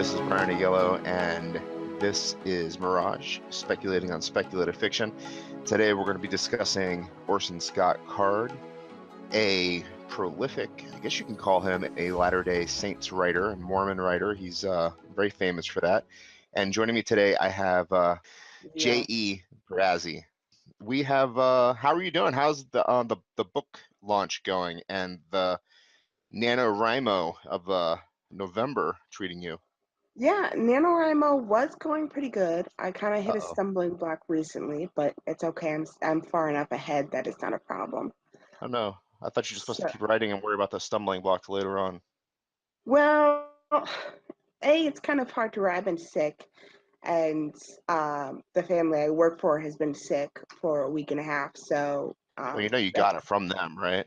this is Brian Aguillo, and this is Mirage, speculating on speculative fiction. Today we're going to be discussing Orson Scott Card, a prolific, I guess you can call him a Latter-day Saints writer, a Mormon writer. He's very famous for that. And joining me today, I have J.E. Purrazzi. We have, how are you doing? How's the book launch going and the NaNoWriMo of November treating you? Yeah, NaNoWriMo was going pretty good. I kind of hit a Uh-oh. stumbling block recently, but it's okay. I'm far enough ahead that it's not a problem. Oh no, I thought you were supposed to So, keep writing and worry about the stumbling blocks later on. well, it's kind of hard to write. I've been sick, and the family I work for has been sick for a week and a half. So, Well, you know you got it from them, right?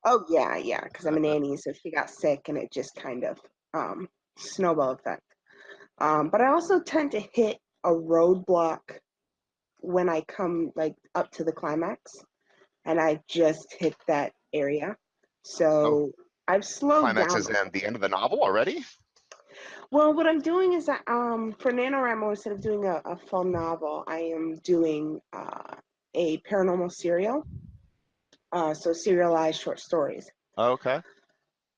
oh yeah, because I'm a nanny, so she got sick, and it just kind of snowball effect. But I also tend to hit a roadblock when I come like up to the climax, and I just hit that area. Oh, So I've slowed climax down. is at the end of the novel already? Well, what I'm doing is that for NaNoWriMo, instead of doing a full novel, I am doing a paranormal serial, so serialized short stories. Okay.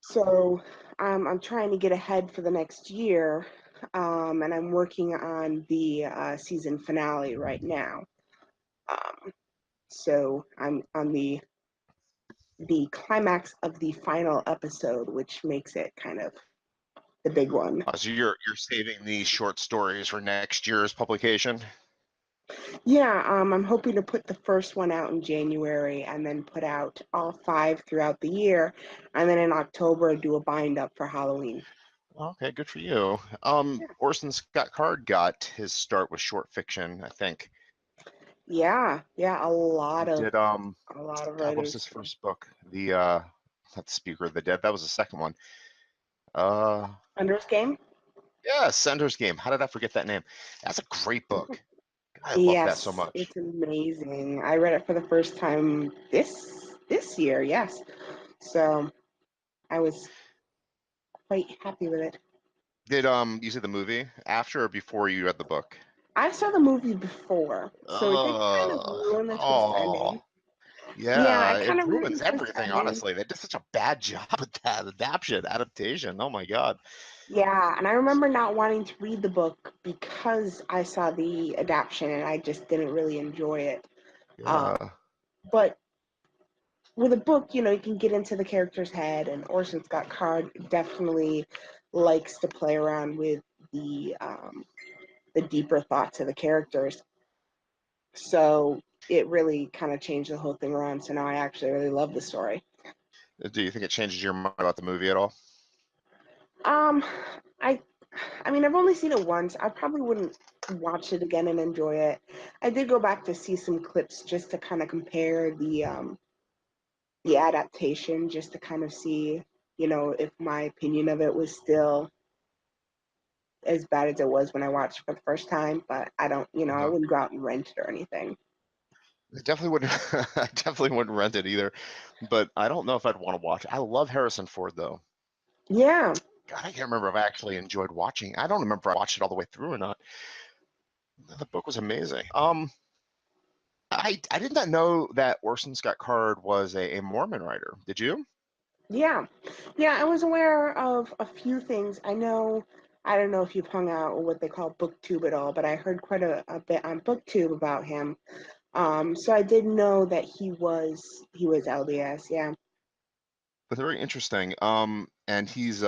So I'm trying to get ahead for the next year, and I'm working on the season finale right now. So I'm on the climax of the final episode, which makes it kind of the big one. So you're saving these short stories for next year's publication? Yeah, I'm hoping to put the first one out in January and then put out all 5 throughout the year, and then in October do a bind up for Halloween. Okay, good for you. Orson Scott Card got his start with short fiction, I think. Yeah, a He lot of did God, what was his writers. first book? The not the Speaker of the Dead, that was the second one. Ender's Game? Yeah, Sender's Game. How did I forget that name? That's a great book. I love that so Yes, much. it's amazing. I read it for the first time this year, yes. So I was quite happy with it. Did you see the movie after or before you read the book? I saw the movie before, so it did kind of ruin the twist Oh, ending. Yeah, I yeah, it kind of ruined ruins the twist everything, ending. honestly. They did such a bad job with that adaptation. Oh my God. Yeah, and I remember not wanting to read the book because I saw the adaptation and I just didn't really enjoy it. Uh, Yeah, but with a book, you can get into the character's head, and Orson Scott Card definitely likes to play around with the deeper thoughts of the characters. So it really kind of changed the whole thing around. So now I actually really love the story. do you think it changes your mind about the movie at all? Um, I, I mean, I've only seen it once. I probably wouldn't watch it again and enjoy it. I did go back to see some clips just to kind of compare the adaptation, just to kind of see, if my opinion of it was still as bad as it was when I watched it for the first time. But I don't, I Uh-huh. wouldn't go out and rent it or anything. I definitely wouldn't. I definitely wouldn't rent it either, but I don't know if I'd want to watch it. I love Harrison Ford though. Yeah, God, I can't remember if I actually enjoyed watching. I don't remember if I watched it all the way through or not. The book was amazing. I did not know that Orson Scott Card was a Mormon writer. Did you? yeah, yeah. I was aware of a few things. I don't know if you've hung out with what they call BookTube at all, but I heard quite a bit on BookTube about him. So I did know that he was LDS. Yeah. That's very interesting. And he's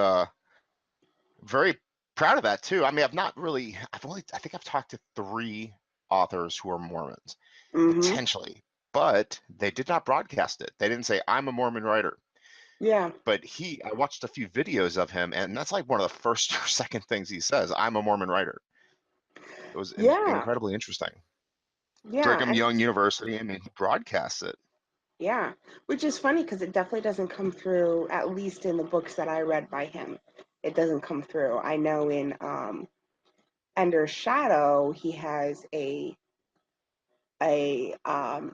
very proud of that too. I mean, I think I've talked to 3 authors who are Mormons, Mhm. potentially, but they did not broadcast it. They didn't say, I'm a Mormon writer. Yeah. But I watched a few videos of him, and that's like one of the first or second things he says, I'm a Mormon writer. It was Yeah. incredibly interesting. Yeah. Brigham And Young University, I mean, he broadcasts it. yeah, which is funny because it definitely doesn't come through. At least in the books that I read by him, it doesn't come through. I know in Ender's Shadow, he has a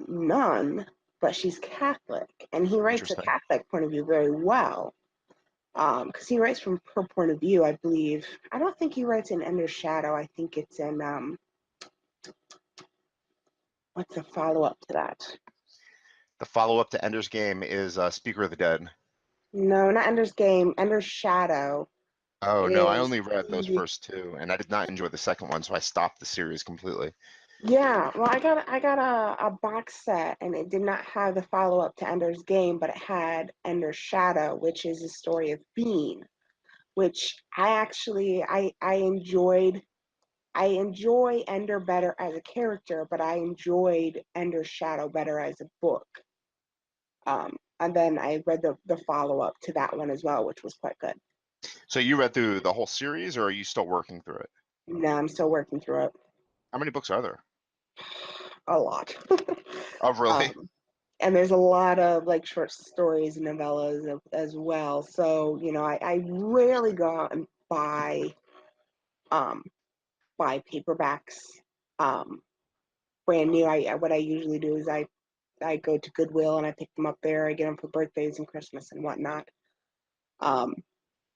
nun, but she's Catholic, and he writes a Interesting. Catholic point of view very well. Because he writes from her point of view, I believe. I don't think he writes in Ender's Shadow. I think it's in what's the follow up to that? The follow-up to Ender's Game is Speaker of the Dead. No, not Ender's Game. Ender's Shadow Oh no, I is only read those the first two, and I did not enjoy the second one, so I stopped the series completely. yeah. Well, I got a box set, and it did not have the follow up to Ender's Game, but it had Ender's Shadow, which is the story of Bean, which I enjoyed. I enjoy Ender better as a character, but I enjoyed Ender's Shadow better as a book. And then I read the follow up to that one as well, which was quite good. So you read through the whole series, or are you still working through it? No, I'm still working through it. How many books are there? A lot. Oh, really? And there's a lot of like short stories and novellas as well. So, I rarely go out and um, buy paperbacks brand new. What I usually do is I go to Goodwill and I pick them up there. I get them for birthdays and Christmas and whatnot. Um,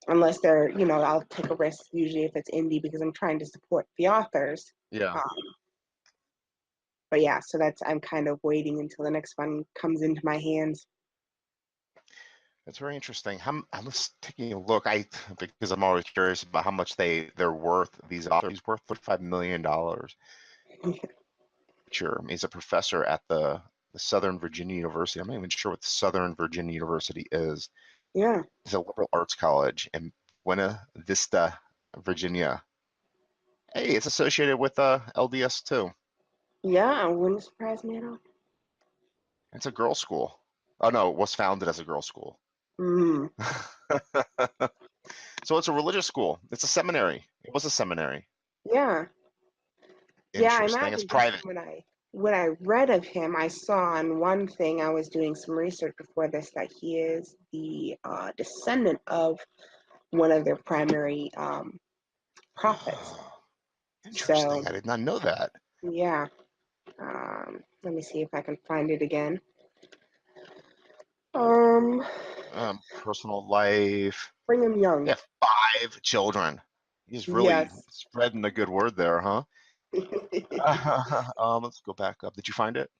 Unless they're, I'll take a risk usually if it's indie because I'm trying to support the authors. Yeah. Um, but yeah, so I'm kind of waiting until the next one comes into my hands. That's very interesting. I was taking a look. Because I'm always curious about how much they're worth. These authors, he's worth $35 million. Sure, he's a professor at the Southern Virginia University. I'm not even sure what the Southern Virginia University is. Yeah. It's a liberal arts college in Buena Vista, Virginia. Hey, it's associated with LDS too. Yeah, it wouldn't surprise me at all. It's a girls' school. Oh no, it was founded as a girls' school. Mm. So it's a religious school. It's a seminary. It was a seminary. Yeah. Yeah, I Interesting. It's imagine because private. when I read of him, I saw on one thing I was doing some research before this that he is the descendant of one of their primary prophets. So Interesting. I did not know that. yeah, let me see if I can find it again. Um, Personal life. Brigham They Young. have 5 children. He's really Yes. spreading the good word there, huh? Let's go back up. Did you find it?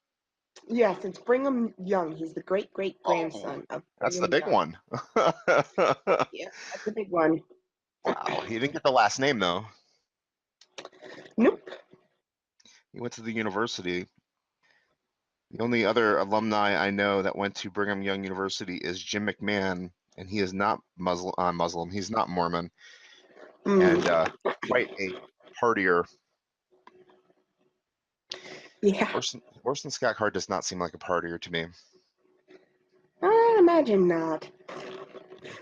Yes, it's Brigham Young. He's the great great Oh, grandson of that's the Brigham big Young. one. Yeah, that's a big one. Wow, he didn't get the last name though. Nope. He went to the university. The only other alumni I know that went to Brigham Young University is Jim McMahon, and he is not Muslim. He's not Mormon, and Mm. quite a partier. Yeah, Orson Scott Card does not seem like a partier to me. I imagine not.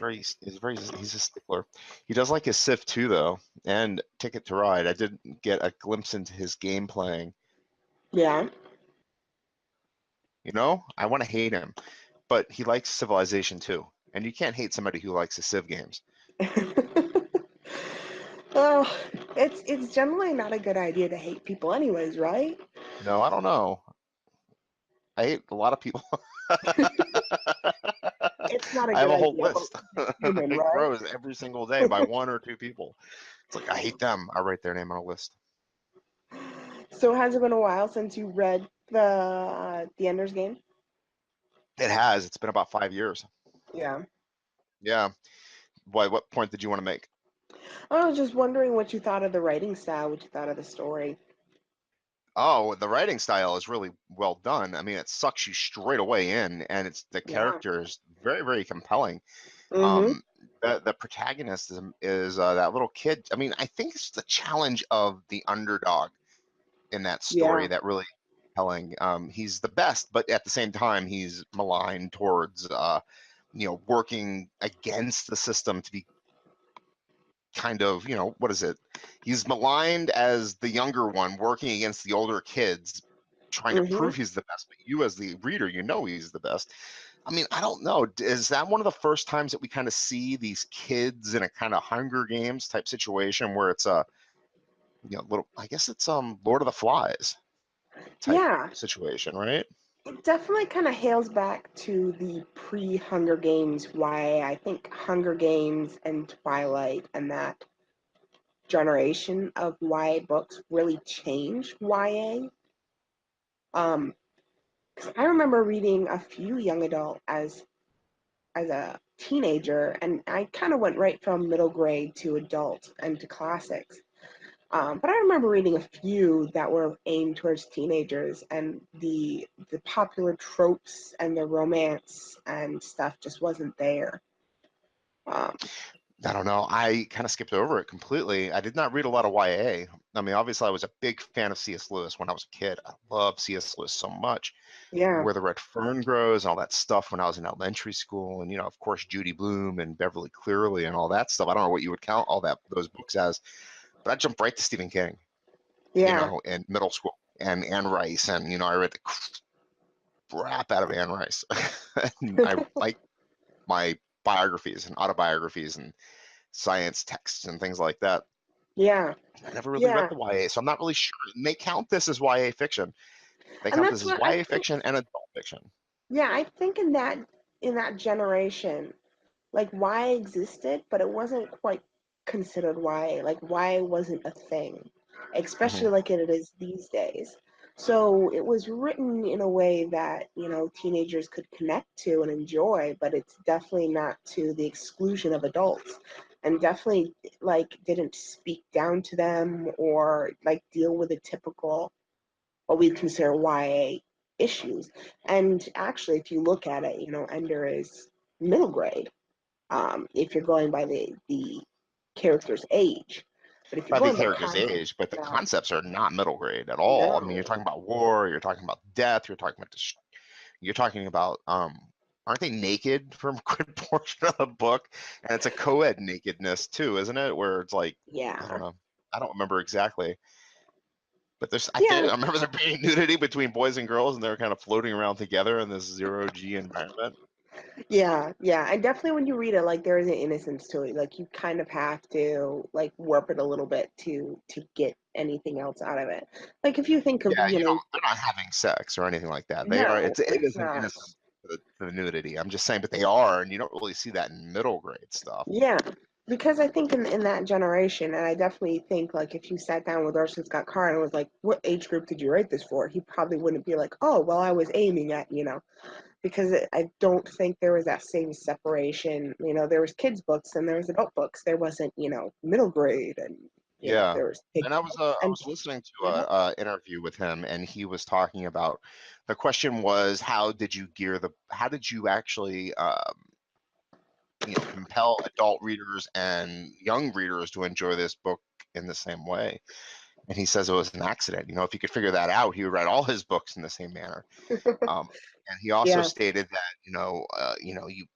He's a stickler. He does like his Civ too, though, and Ticket to Ride. I did get a glimpse into his game playing. Yeah. I want to hate him, but he likes Civilization too, and you can't hate somebody who likes the Civ games. Well, it's generally not a good idea to hate people, anyways, right? No, I don't know. I hate a lot of people. It's not a I have good a whole idea, but list. we're human, It right? grows every single day by 1 or 2 people. It's like I hate them. I write their name on a list. So has it been a while since you read the Ender's Game? It has. It's been about 5 years. Yeah. Yeah. Why? What point did you want to make? I was just wondering what you thought of the writing style, what you thought of the story. Oh, the writing style is really well done. I mean, it sucks you straight away in, and the Yeah. character is very, very compelling. Mm-hmm. Um, the protagonist is that little kid. I mean, I think it's the challenge of the underdog in that story Yeah. that really compelling. He's the best, but at the same time, he's maligned towards working against the system to be kind of, what is it? He's maligned as the younger one working against the older kids, trying to Mm-hmm. prove he's the best. But you, as the reader, he's the best. I mean, I don't know. Is that one of the first times that we kind of see these kids in a kind of Hunger Games type situation where it's a, little, I guess it's Lord of the Flies type Yeah. situation, right? It definitely kind of hails back to the pre-Hunger Games YA. I think Hunger Games and Twilight and that generation of YA books really changed YA. 'Cause I remember reading a few young adult as a teenager, and I kind of went right from middle grade to adult and to classics. But I remember reading a few that were aimed towards teenagers, and the popular tropes and the romance and stuff just wasn't there. Um, I don't know. I kind of skipped over it completely. I did not read a lot of YA. I mean, obviously, I was a big fan of C.S. Lewis when I was a kid. I loved C.S. Lewis so much. yeah, Where the Red Fern Grows and all that stuff when I was in elementary school, and of course, Judy Blume and Beverly Cleary and all that stuff. I don't know what you would count all those books as, but I jumped right to Stephen King, yeah, in middle school, and Anne Rice, and I read the crap out of Anne Rice. And I like my biographies and autobiographies and science texts and things like that. yeah, I never really read yeah. the YA, so I'm not really sure. They count this as YA fiction. They And count this that's as what I YA think. fiction and adult fiction. Yeah, I think in that generation, like why existed, but it wasn't quite considered why. Like why wasn't a thing, Hmm. especially like it is these days. So it was written in a way that teenagers could connect to and enjoy, but it's definitely not to the exclusion of adults, and definitely like didn't speak down to them or like deal with the typical what we'd consider YA issues. And actually, if you look at it, Ender is middle grade, if you're going by the character's age. But if you're By the going by character's content, age, but the no, concepts are not middle grade at all. I mean, you're no, talking about war, you're talking about death, you're talking about aren't they naked for a good portion of the book? And it's a co-ed nakedness too, isn't it? Where it's like, I don't yeah, know. I don't remember exactly. But yeah, I remember there being nudity between boys and girls, and they were kind of floating around together in this zero G environment. yeah, yeah. And definitely when you read it, like there is an innocence to it. Like you kind of have to like warp it a little bit to get anything else out of it. Like if you think of Yeah, they're not having sex or anything like that. They are. no, It it's is an not. innocence to the nudity. I'm just saying, but they are, and you don't really see that in middle grade stuff. Yeah, because I think in that generation, and I definitely think like if you sat down with Orson Scott Card and was like, "What age group did you write this for?" He probably wouldn't be like, "Oh, well, I was aiming at," because I don't think there was that same separation. There was kids books and there was adult books. There wasn't, middle grade and Yeah, there was big and I and was listening to yeah, a interview with him, and he was talking about the question was how did you actually compel adult readers and young readers to enjoy this book in the same way? And he says it was an accident. If he could figure that out, he would write all his books in the same manner. Um, and he also yeah, stated that you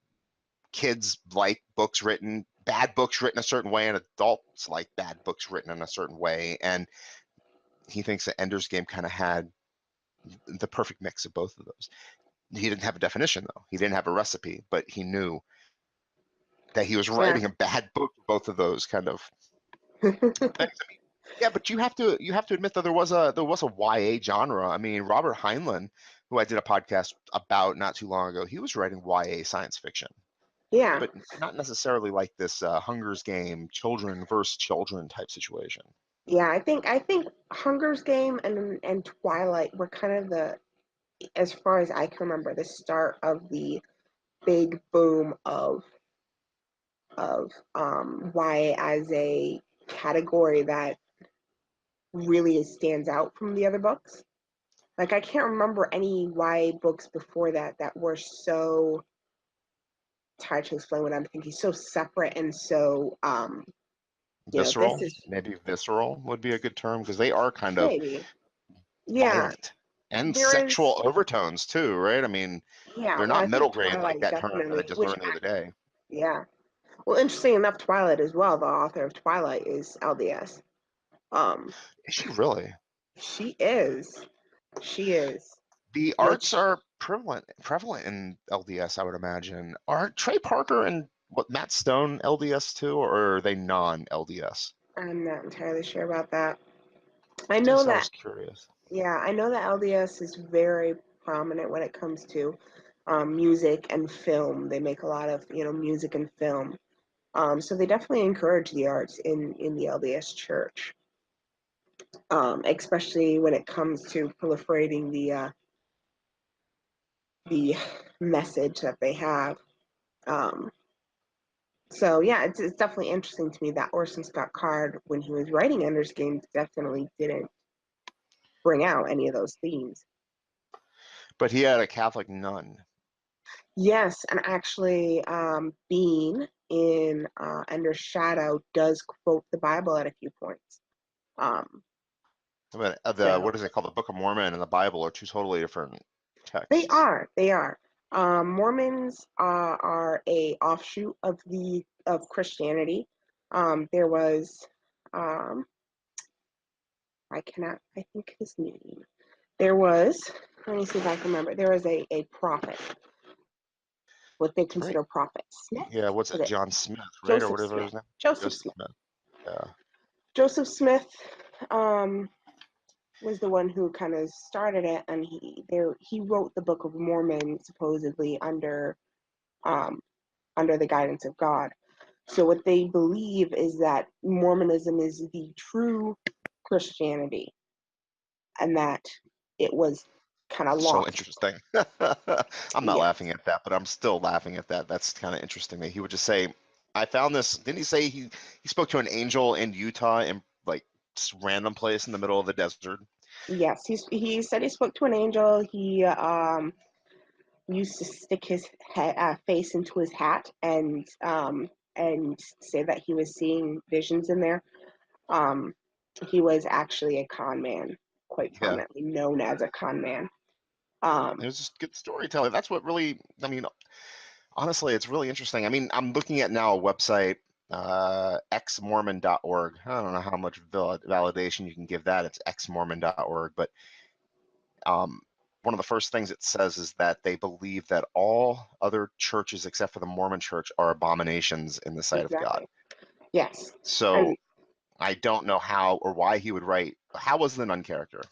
kids like bad books written a certain way, and adults like bad books written in a certain way. And he thinks that Ender's Game kind of had the perfect mix of both of those. He didn't have a definition though. He didn't have a recipe, but he knew that he was yeah. writing a bad book for both of those kind of things. I mean, yeah, but you have to admit that there was a YA genre. I mean, Robert Heinlein, who I did a podcast about not too long ago, he was writing YA science fiction, Yeah, but not necessarily like this Hunger's Game, children versus children type situation. yeah. I think Hunger's Game and Twilight were kind of as far as I can remember, the start of the big boom of YA as a category that really stands out from the other books. Like I can't remember any YA books before that were so it's hard to explain what I'm thinking, so separate and so this Visceral, is maybe visceral would be a good term because they are kind of maybe. Yeah. violent and There is sexual overtones too, right? I mean, yeah, they're well I not middle think grade like Twilight that term that I definitely just which learned the other day. yeah. Well interesting enough Twilight as well, the author of Twilight is LDS. Um Is she really? she is. She is. The Like arts are prevalent in LDS, I would imagine. Are Trey Parker and Matt Stone LDS too, or are they non-LDS? I'm not entirely sure about that. I know Just I that was curious. yeah, I know that LDS is very prominent when it comes to music and film. They make a lot of music and film. So they definitely encourage the arts in the LDS Church, especially when it comes to proliferating the message that they have. Um, so yeah, it's definitely interesting to me that Orson Scott Card, when he was writing Ender's Game, definitely didn't bring out any of those themes. But he had a Catholic nun. Yes, and actually, Bean in Ender's Shadow does quote the Bible at a few points. But So what is it called? The Book of Mormon and the Bible are two totally different they texts. are, they are. Mormons are a offshoot of Christianity. There was, um, I think his name. There was, let me see if I can remember. There was a prophet, what they Right. consider prophet Smith. Yeah, what's Was it? it John Smith, right? Or Joseph whatever Smith? his name? Joseph Joseph Smith. Smith. Yeah. Joseph Smith um, was the one who kind of started it, and he wrote the Book of Mormon supposedly um, under the guidance of God. So what they believe is that Mormonism is the true Christianity, and that it was kind of So lost. interesting. I'm not Yes, laughing at that, but I'm still laughing at that. That's kind of interesting that he would just say, I found this. Didn't he say he spoke to an angel in Utah in like just random place in the middle of the desert? yes. He said he spoke to an angel. He used to stick his face into his hat and say that he was seeing visions in there. Um, he was actually a con man, quite Yeah. prominently known as a con man. It Um, was just good storytelling. That's what really, I mean, honestly, it's really interesting. I mean, I'm looking at now a website, xmormon.org. I don't know how much validation you can give that. It's xmormon.org, but um, one of the first things it says is that they believe that all other churches except for the Mormon church are abominations in the sight of God. exactly. Yes. So And I don't know how or why he would write. How was the nun character?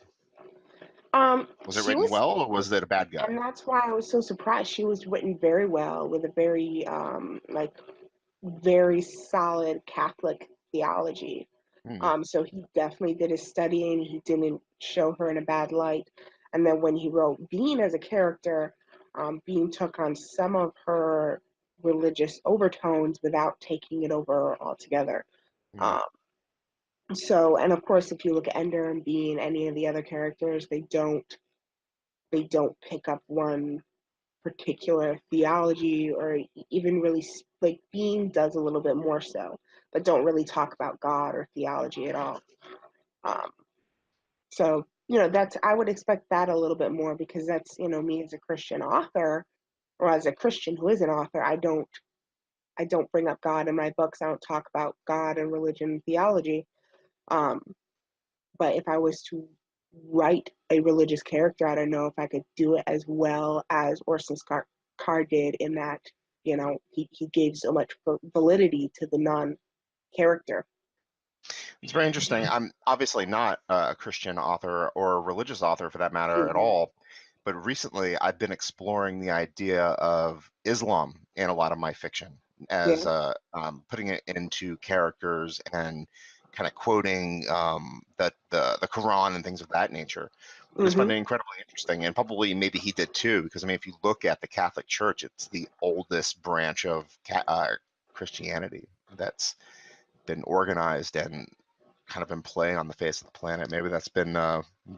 Was it she written was, well or was it a bad guy? and that's why I was so surprised. She was written very well with a very very solid Catholic theology. Hmm. So he definitely did his studying. He didn't show her in a bad light. And then when he wrote Bean as a character, Bean took on some of her religious overtones without taking it over altogether. Hmm. Um, so, and of course, if you look at Ender and Bean, any of the other characters, they don't pick up one particular theology or even really like Bean does a little bit more so, but don't really talk about God or theology at all. Um, so that's I would expect that a little bit more because that's me as a Christian author or as a Christian who is an author. I don't bring up God in my books. I don't talk about God and religion and theology. Um, but if I was to write a religious character, I don't know if I could do it as well as Orson Scott Card did in that, he gave so much validity to the non character. It's very interesting. I'm obviously not a Christian author or a religious author for that matter at Mm-hmm. all, but recently I've been exploring the idea of Islam in a lot of my fiction as Yeah. putting it into characters and kind of quoting the Quran and things of that nature. I just Mm-hmm. find it incredibly interesting, and probably maybe he did too, because I mean, if you look at the Catholic Church, it's the oldest branch of Christianity that's been organized and kind of been playing on the face of the planet. Maybe that's been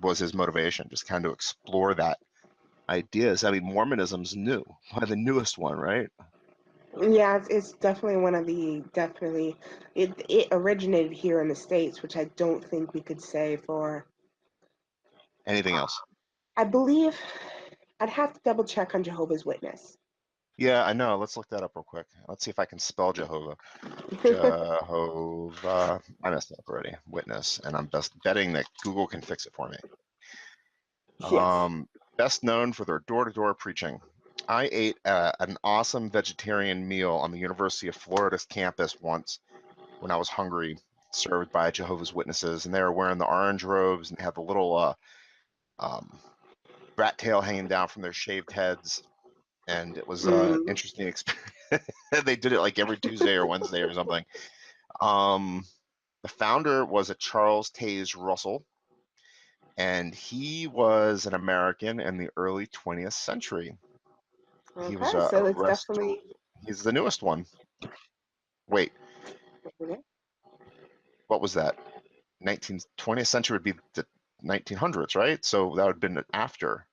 was his motivation, just kind of explore that ideas. I mean, Mormonism's new, one of the newest one, right? Yeah, it's definitely one of the definitely it originated here in the States, which I don't think we could say for. Anything else? I believe I'd have to double check on Jehovah's Witness. Yeah, I know. Let's look that up real quick. Let's see if I can spell Jehovah. Jehovah. I messed it up already. Witness, and I'm best betting that Google can fix it for me. Yes. Best known for their door-to-door preaching. I ate an awesome vegetarian meal on the University of Florida's campus once when I was hungry, served by Jehovah's Witnesses, and they were wearing the orange robes and they had the little um, rat tail hanging down from their shaved heads, and it was an Mm, interesting experience. They did it like every Tuesday or Wednesday or something. The founder was a Charles Taze Russell, and he was an American in the early 20th century. He was okay, so it's arrested. definitely. He's the newest one. Wait, what was that? 20th century would be the 1900s, right? So that would have been after.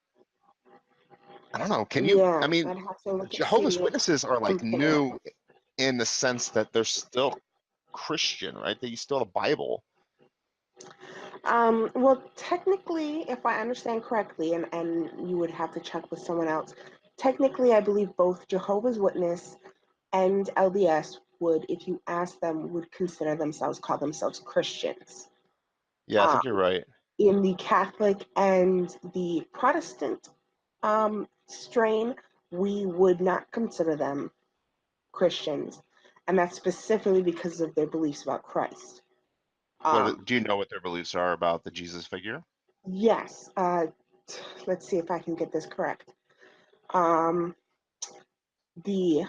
I don't know. Can you? I Yeah, mean, I'd have to look at Jehovah's see Witnesses are like compare. new in the sense that they're still Christian, right? They still have the Bible. Well, technically, if I understand correctly, and you would have to check with someone else, technically, I believe both Jehovah's Witness and LDS would, if you ask them, would consider themselves, call themselves Christians. Yeah, I Um, think you're right. in the Catholic and the Protestant strain, we would not consider them Christians, and that's specifically because of their beliefs about Christ. What do you know what their beliefs are about the Jesus figure? Yes, let's see if I can get this correct. Um, the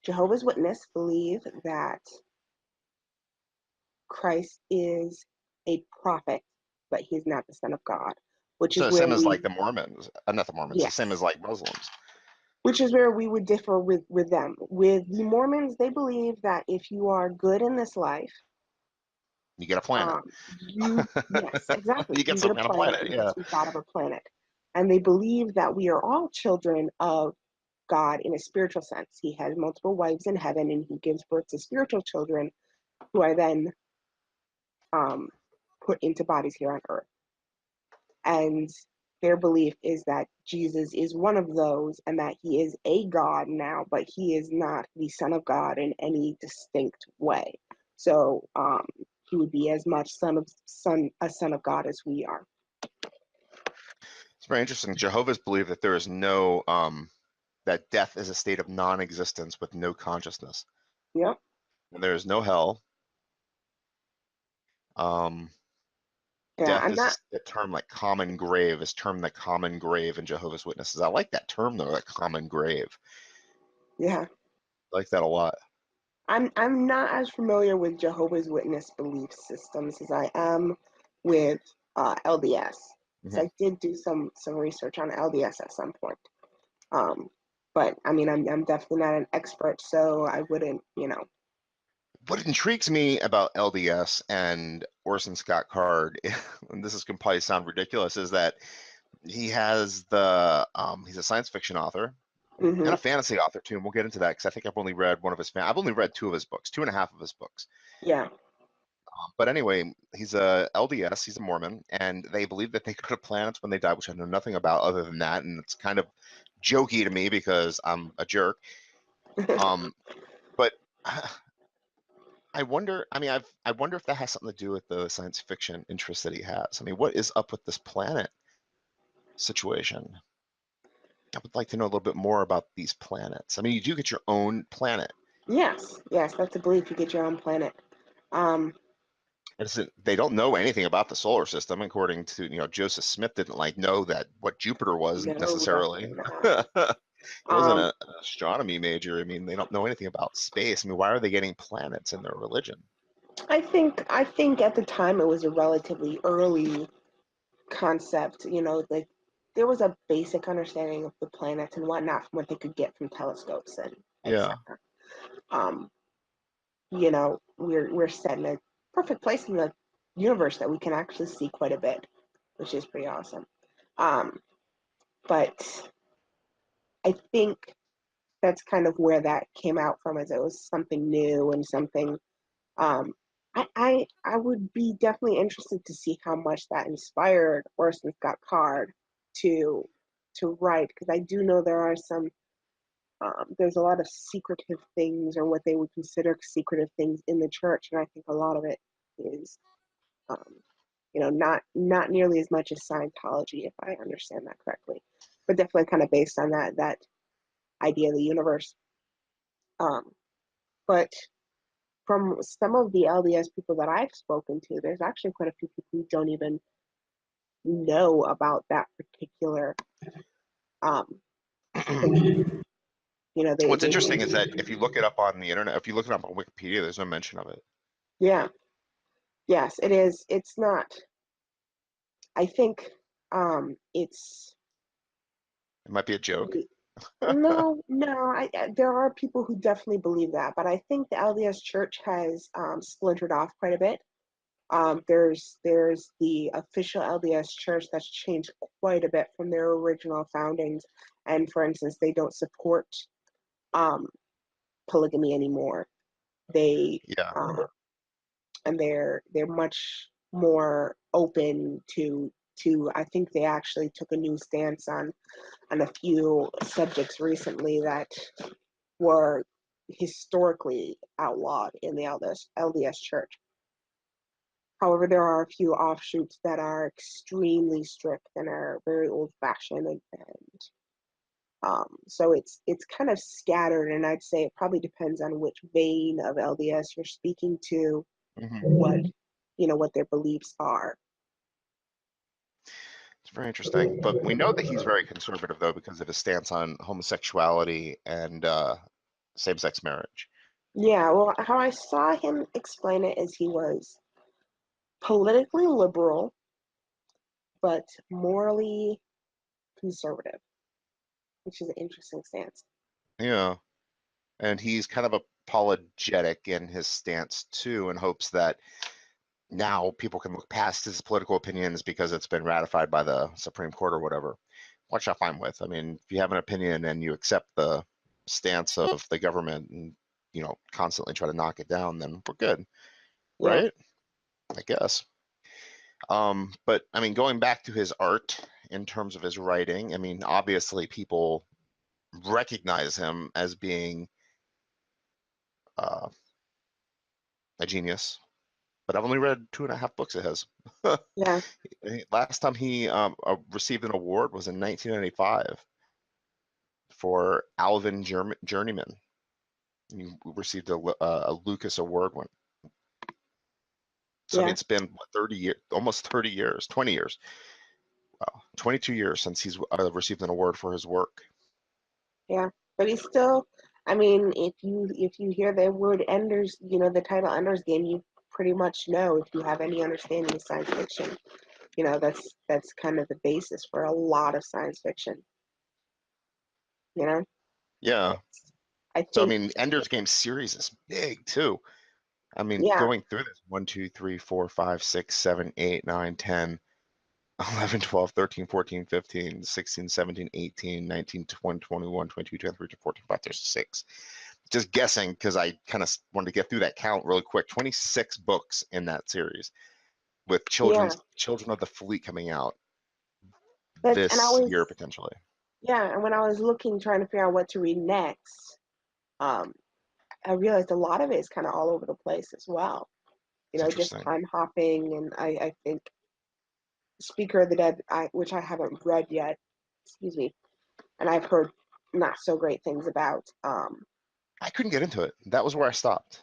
Jehovah's Witness believe that Christ is a prophet, but he is not the Son of God, which So is the where same as like we, the Mormons, not the Mormons, the same as yes, like Muslims. which is where we would differ with them. With the Mormons, they believe that if you are good in this life, You get a planet. yes, exactly, You get you get some a kind of planet planet. because Yeah. we God of a planet. And they believe that we are all children of God in a spiritual sense. He has multiple wives in heaven and he gives birth to spiritual children who are then um, put into bodies here on earth. And their belief is that Jesus is one of those and that he is a God now, but he is not the Son of God in any distinct way. So he would be as much a son of God as we are. It's very interesting. Jehovah's believe that there is no that death is a state of non-existence with no consciousness. Yep. And there is no hell. Um, Yeah, Death I'm not. is a term like common grave is termed the common grave in Jehovah's Witnesses. I like that term though, that common grave. Yeah, I like that a lot. I'm not as familiar with Jehovah's Witness belief systems as I am with LDS. So Mhm. I did do some research on LDS at some point. Um, but I mean, I'm definitely not an expert, so I wouldn't, What intrigues me about LDS and Orson Scott Card, and this is can probably sound ridiculous, is that he's a science fiction author and hmm a fantasy author too. And we'll get into that because I think I've only read two of his books, two and a half of his books. yeah, But anyway, he's a LDS, he's a Mormon, and they believe that they go to planets when they die, which I know nothing about other than that, and it's kind of jokey to me because I'm a jerk. Um, but I wonder. I mean, I wonder if that has something to do with the science fiction interest that he has. I mean, what is up with this planet situation? I would like to know a little bit more about these planets. I mean, you do get your own planet. yes, that's a belief. You get your own planet. Um, They don't know anything about the solar system, according to Joseph Smith didn't like know that what Jupiter was no, necessarily. definitely not. He wasn't Um, an astronomy major. I mean, they don't know anything about space. I mean, why are they getting planets in their religion? I think at the time it was a relatively early concept. Like there was a basic understanding of the planets and whatnot from what they could get from telescopes and Yeah. etc. Um, we're set in a perfect place in the universe that we can actually see quite a bit, which is pretty awesome. Um, but I think that's kind of where that came out from, as it was something new and something. Um, I would be definitely interested to see how much that inspired Orson Scott Card to to write, because I do know there are some. There's a lot of secretive things, or what they would consider secretive things, in the church, and I think a lot of it is, um, not nearly as much as Scientology, if I understand that correctly, but definitely kind of based on that idea of the universe. Um, but from some of the LDS people that I've spoken to, there's actually quite a few people who don't even know about that particular thing. You know, What's they interesting is that if you look it up on the internet, if you look it up on Wikipedia, there's no mention of it. yeah, yes, it is. It's not. I think it's It might be a joke. no, no. There are people who definitely believe that, but I think the LDS Church has splintered off quite a bit. There's the official LDS Church that's changed quite a bit from their original foundings, and for instance, they don't support um, polygamy anymore. They Yeah. and they're much more open to. I think they actually took a new stance on a few subjects recently that were historically outlawed in the LDS Church. However, there are a few offshoots that are extremely strict and are very old-fashioned, and so it's kind of scattered. And I'd say it probably depends on which vein of LDS you're speaking to, what what their beliefs are. It's very interesting. But we know that he's very conservative, though, because of his stance on homosexuality and same-sex marriage. Yeah, well, how I saw him explain it is he was politically liberal, but morally conservative, which is an interesting stance. Yeah. And he's kind of apologetic in his stance, too, in hopes that now people can look past his political opinions because it's been ratified by the Supreme Court or whatever, which I'm fine with. I mean, if you have an opinion and you accept the stance of the government and, constantly try to knock it down, then we're good, Yeah, right? I guess. But I mean, going back to his art in terms of his writing, I mean, obviously people recognize him as being uh, a genius, but I've only read 2.5 books of his. yeah, Last time he received an award was in 1995 for Alvin Journeyman. He received a Lucas Award one. So I mean, yeah, it's been what, 30 years, almost 30 years, 20 years, 22 years since he's received an award for his work. yeah. But he's still. I mean, if you hear the word Ender's, the title Ender's Game, you pretty much know if you have any understanding of science fiction. That's kind of the basis for a lot of science fiction. You know, Yeah. I So I think, mean, Ender's Game series is big too. I mean, yeah, going through this 1, 2, 3, 4, 5, 6, 7, 8, 9, 10, 11, 12, 13, 14, 15, 16, 17, 18, 19, 20, 21, 22, 23, 14, 5, 6. Just guessing because I kind of wanted to get through that count really quick. 26 books in that series with yeah. Children of the Fleet coming out And I this was, year potentially. yeah. And when I was looking, trying to figure out what to read next, um, I realized a lot of it is kind of all over the place as well. It's Just interesting. time hopping, and I think Speaker of the Dead, which I haven't read yet, excuse me, and I've heard not so great things about. I couldn't get into it. That was where I stopped.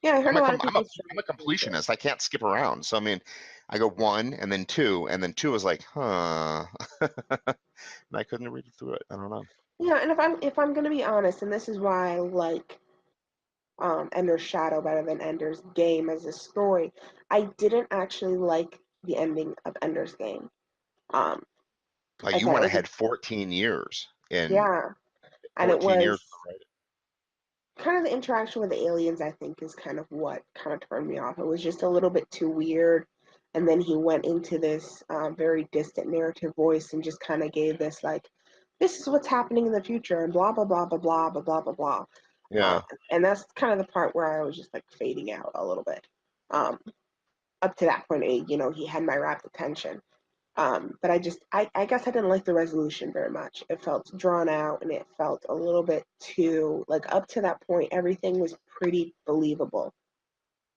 Yeah, I heard I'm a a lot of I'm a people I'm a saying it. completionist. I can't skip around. So I mean, I go 1 and then 2 and then 2 was like, huh. And I couldn't read through it. I don't know. Yeah, and if I'm gonna be honest, and this is why I like Ender's Shadow better than Ender's Game as a story, I didn't actually like the ending of Ender's Game. Um, Like I you thought went it was, ahead 14 years in yeah, and it 14 was years to write it. kind of the interaction with the aliens. I think is kind of what kind of turned me off. It was just a little bit too weird, and then he went into this very distant narrative voice and just kind of gave this like, this is what's happening in the future, and blah blah blah blah blah blah blah blah blah. Uh, Yeah. and that's kind of the part where I was just like fading out a little bit. Um, Up to that point, he had my rapt attention. But I guess I didn't like the resolution very much. It felt drawn out and it felt a little bit too, like up to that point, everything was pretty believable.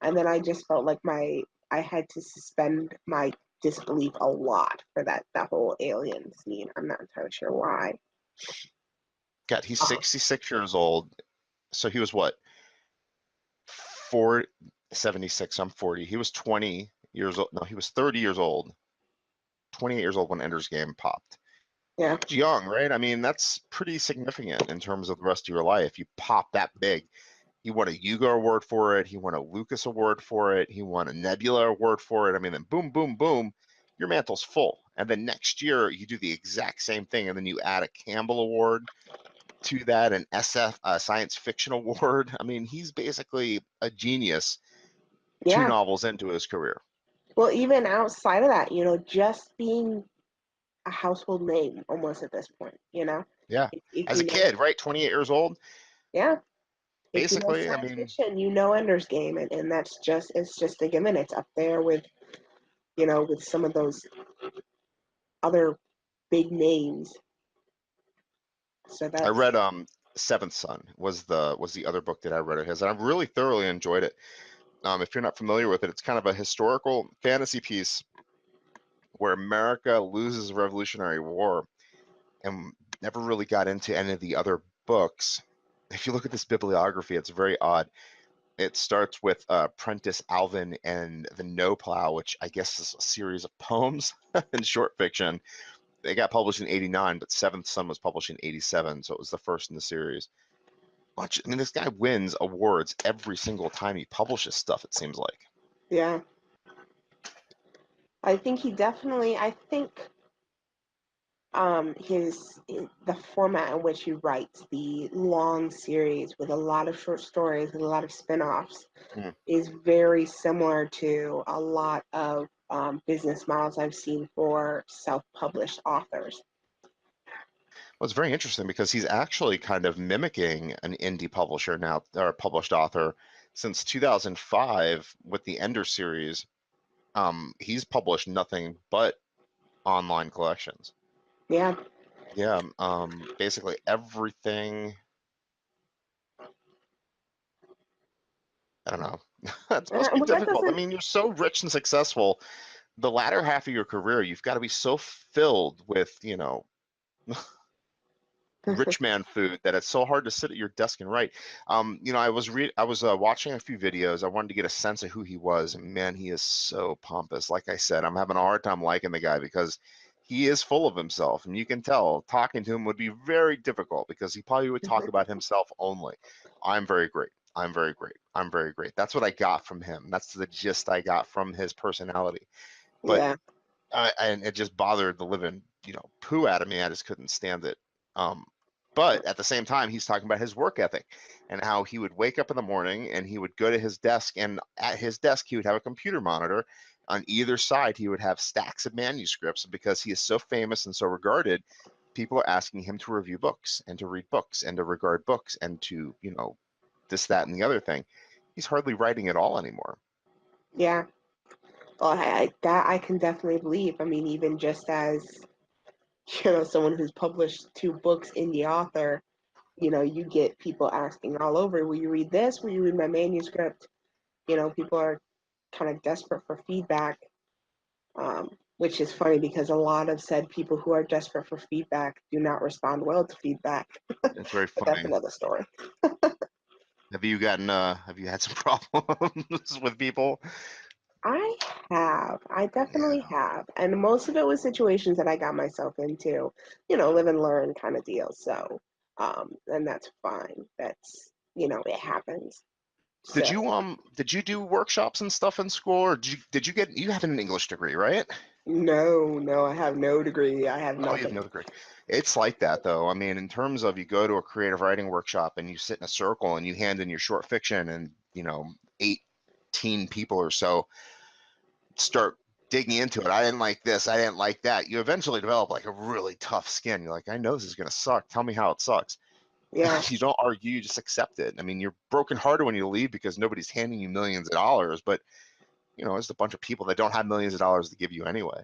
And then I just felt like I had to suspend my disbelief a lot for that whole alien scene. I'm not entirely sure why. God, he's Uh, 66 years old. So he was what? 476. I'm 40. He was 20 years old. No, he was 30 years old. 28 years old when Ender's Game popped. Yeah. That's young, right? I mean, that's pretty significant in terms of the rest of your life. You pop that big. He won a Hugo Award for it. He won a Lucas Award for it. He won a Nebula Award for it. I mean, then boom, boom, boom, your mantle's full. And then next year, you do the exact same thing. And then you add a Campbell Award to that, an SF Science Fiction Award. I mean, he's basically a genius 2 Yeah. novels into his career. Well, even outside of that, just being a household name almost at this point, Yeah. If As you a know, kid, right? 28 years old. yeah, if you know Basically, I science mean, fiction, you know Ender's Game, and it's just a given. It's up there with, with some of those other big names. So I that's, read Seventh Son was the other book that I read of his, and I really thoroughly enjoyed it. If you're not familiar with it, it's kind of a historical fantasy piece where America loses the Revolutionary War and never really got into any of the other books. If you look at this bibliography, it's very odd. It starts with Prentice Alvin and the No Plow, which I guess is a series of poems and short fiction. They got published in '89, but Seventh Son was published in '87, so it was the first in the series. I mean, this guy wins awards every single time he publishes stuff, it seems like. yeah. I think the format in which he writes the long series with a lot of short stories and a lot of spin-offs Mm. is very similar to a lot of business models I've seen for self-published authors. Well, it's very interesting because he's actually kind of mimicking an indie publisher now, or a published author, since 2005 with the Ender series. He's published nothing but online collections. Yeah. Yeah, basically everything. I don't know. It must be Well, that difficult. I doesn't. mean, you're so rich and successful. The latter half of your career, you've got to be so filled with, rich man food that it's so hard to sit at your desk and write. I was watching a few videos. I wanted to get a sense of who he was, and man, he is so pompous. Like I said, I'm having a hard time liking the guy because he is full of himself, and you can tell talking to him would be very difficult because he probably would talk about himself only. I'm very great. I'm very great. I'm very great. That's what I got from him. That's the gist I got from his personality. But Yeah. and it just bothered the living, poo out of me. I just couldn't stand it. Um, but at the same time, he's talking about his work ethic and how he would wake up in the morning and he would go to his desk, and at his desk he would have a computer monitor. On either side, he would have stacks of manuscripts because he is so famous and so regarded. People are asking him to review books and to read books and to regard books and to, this, that, and the other thing. He's hardly writing at all anymore. Yeah. Well, that I can definitely believe. I mean, even just as someone who's published 2 books, indie author, you get people asking all over, will you read this? Will you read my manuscript? People are kind of desperate for feedback, which is funny because a lot of said people who are desperate for feedback do not respond well to feedback. It's very But that's funny. another story. Have you had some problems with people? I have. I definitely Yeah. have. And most of it was situations that I got myself into, live and learn kind of deal. So, and that's fine. That's, it happens. Did So, you do workshops and stuff in school, or did you get, you have an English degree, right? no, no, I have no degree. I have Oh, you have nothing. no degree. It's like that though. I mean, in terms of you go to a creative writing workshop and you sit in a circle and you hand in your short fiction and 18 people or so start digging into it. I didn't like this. I didn't like that. You eventually develop like a really tough skin. You're like, I know this is gonna suck. Tell me how it sucks. Yeah, You don't argue, you just accept it. I mean, you're brokenhearted when you leave because nobody's handing you millions of dollars, but there's a bunch of people that don't have millions of dollars to give you anyway.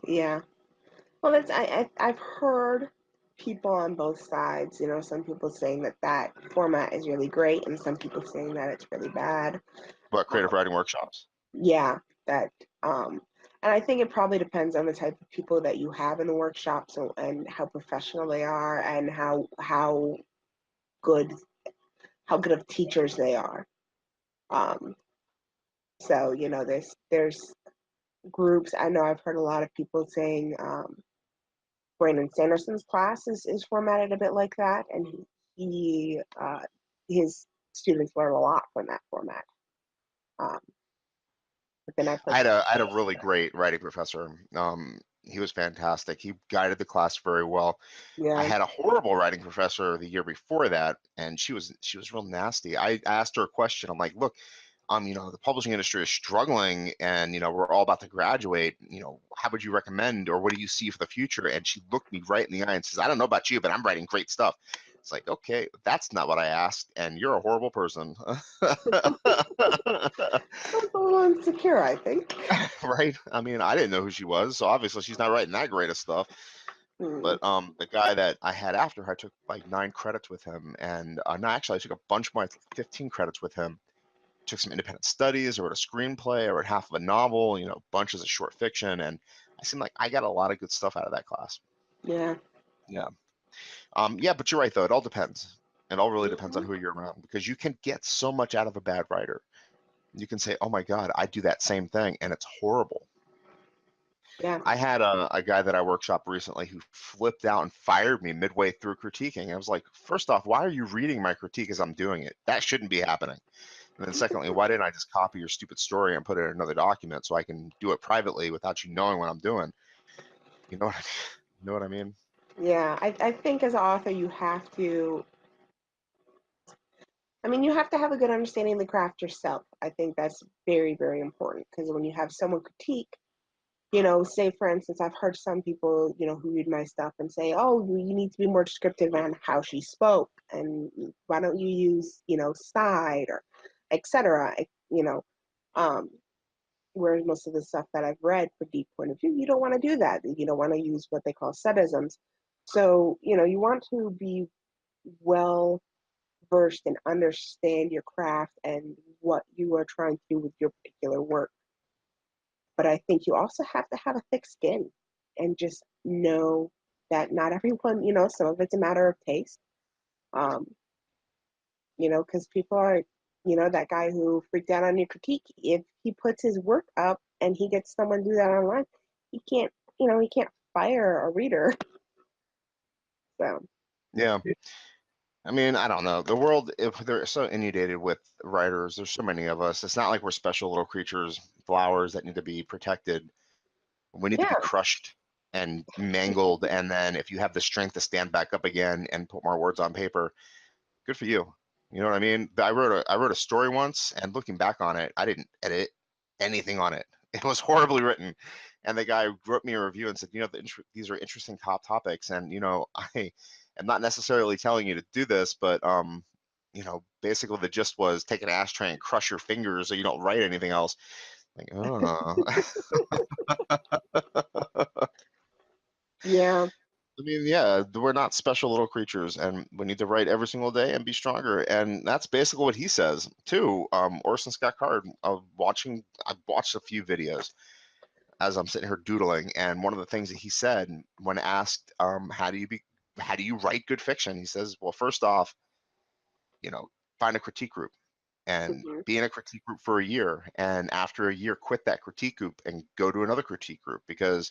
yeah. Well, I've heard people on both sides. Some people saying that format is really great, and some people saying that it's really bad. But Um, creative writing workshops. yeah, that and I think it probably depends on the type of people that you have in the workshops and how professional they are and good how good of teachers they are. Um, so there's groups. I know I've heard a lot of people saying Brandon Sanderson's class is formatted a bit like that, and his students learn a lot from that format. Um, but then I've heard I had a really great writing professor. He was fantastic. He guided the class very well. I yeah, had a horrible writing professor the year before that, and she was real nasty. I asked her a question. I'm like, look, the publishing industry is struggling, and we're all about to graduate. How would you recommend, or what do you see for the future? And she looked me right in the eye and says, I don't know about you, but I'm writing great stuff. It's like, okay, that's not what I asked, and you're a horrible person. sounds a little insecure, I think. Right? I mean, I didn't know who she was, so obviously she's not writing that great of stuff. Hmm. But the guy that I had after her, I took like 9 credits with him, and no, actually, I took a bunch more, 15 credits with him. Took some independent studies. I wrote a screenplay. I wrote half of a novel. Bunches of short fiction, and I seem like I got a lot of good stuff out of that class. Yeah. Yeah. Yeah, but you're right though. It all depends. It all really depends on Hmm. who you're around, because you can get so much out of a bad writer. You can say, "Oh my God, I do that same thing," and it's horrible. Yeah. I had a guy that I workshopped recently who flipped out and fired me midway through critiquing. I was like, first off, why are you reading my critique as I'm doing it? That shouldn't be happening. And then secondly, why didn't I just copy your stupid story and put it in another document so I can do it privately without you knowing what I'm doing? You know what I mean? You know what I mean? Yeah. I think as an author, you have to have a good understanding of the craft yourself. I think that's very, very important, because when you have someone critique, say for instance, I've heard some people, who read my stuff and say, oh, you need to be more descriptive on how she spoke, and why don't you use, side or etc. Um, whereas most of the stuff that I've read for deep point of view, you don't want to do that. You don't want to use what they call sedisms. So, you want to be well versed and understand your craft and what you are trying to do with your particular work. But I think you also have to have a thick skin and just know that not everyone, some of it's a matter of taste. Um, because people are, that guy who freaked out on your critique, if he puts his work up and he gets someone to do that online, he can't, he can't fire a reader. So, Yeah. I mean, I don't know. The world, if they're so inundated with writers, there's so many of us. It's not like we're special little creatures, flowers that need to be protected. We need to be yeah, crushed and mangled. And then if you have the strength to stand back up again and put more words on paper, good for you. You know what I mean? I wrote a story once, and looking back on it, I didn't edit anything on it. It was horribly written. And the guy wrote me a review and said, these are interesting topics, and I am not necessarily telling you to do this, but basically the gist was take an ashtray and crush your fingers so you don't write anything else. Like, oh. yeah, I mean, yeah, we're not special little creatures, and we need to write every single day and be stronger. And that's basically what he says too. Orson Scott Card. I've watched a few videos as I'm sitting here doodling, and one of the things that he said when asked, how do you write good fiction? He says, well, first off, find a critique group and hmm be in a critique group for a year, and after a year, quit that critique group and go to another critique group, because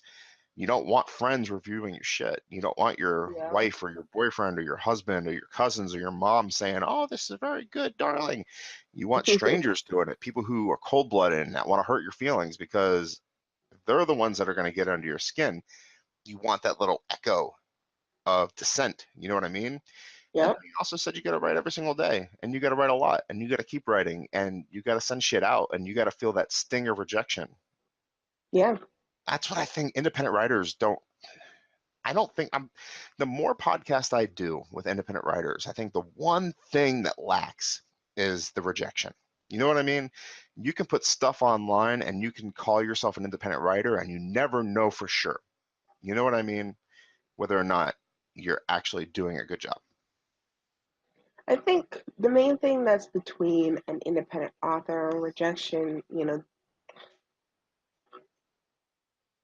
you don't want friends reviewing your shit. You don't want your yeah, wife or your boyfriend or your husband or your cousins or your mom saying, oh, this is very good, darling. You want strangers doing it, people who are cold-blooded and that want to hurt your feelings, because they're the ones that are going to get under your skin. You want that little echo of dissent. You know what I mean? And yep, then he also said you got to write every single day, and you got to write a lot, and you got to keep writing, and you got to send shit out, and you got to feel that sting of rejection. yeah. That's what I think independent writers don't. I don't think I'm the more podcasts I do with independent writers, I think the one thing that lacks is the rejection. You know what I mean? You can put stuff online and you can call yourself an independent writer and you never know for sure. You know what I mean? Whether or not you're actually doing a good job. I think the main thing that's between an independent author and rejection,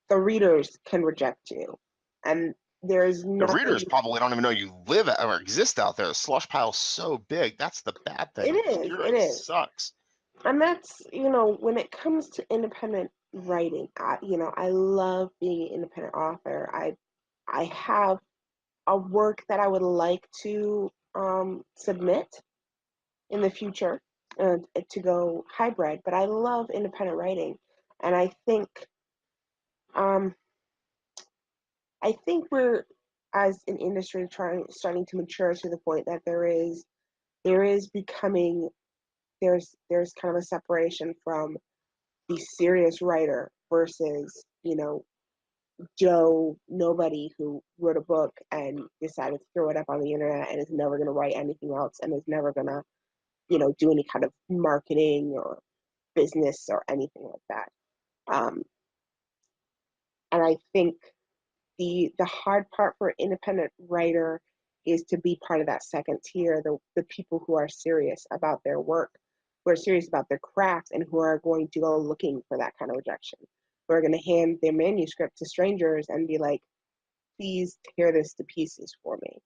the readers can reject you, and there's The readers nothing. probably don't even know you live or exist out there. The slush pile's so big. That's the bad It thing. is, it Obscurity is, sucks. and that's when it comes to independent writing. I love being an independent author. I have a work that I would like to submit in the future to go hybrid, but I love independent writing, and um, I think we're as an industry starting to mature to the point that there is becoming there's kind of a separation from the serious writer versus Joe Nobody who wrote a book and decided to throw it up on the internet and is never going to write anything else and is never going to do any kind of marketing or business or anything like that. Um, and I think the hard part for an independent writer is to be part of that second tier, the people who are serious about their work, who are serious about their craft, and who are going to go looking for that kind of rejection. Who are going to hand their manuscript to strangers and be like, please tear this to pieces for me.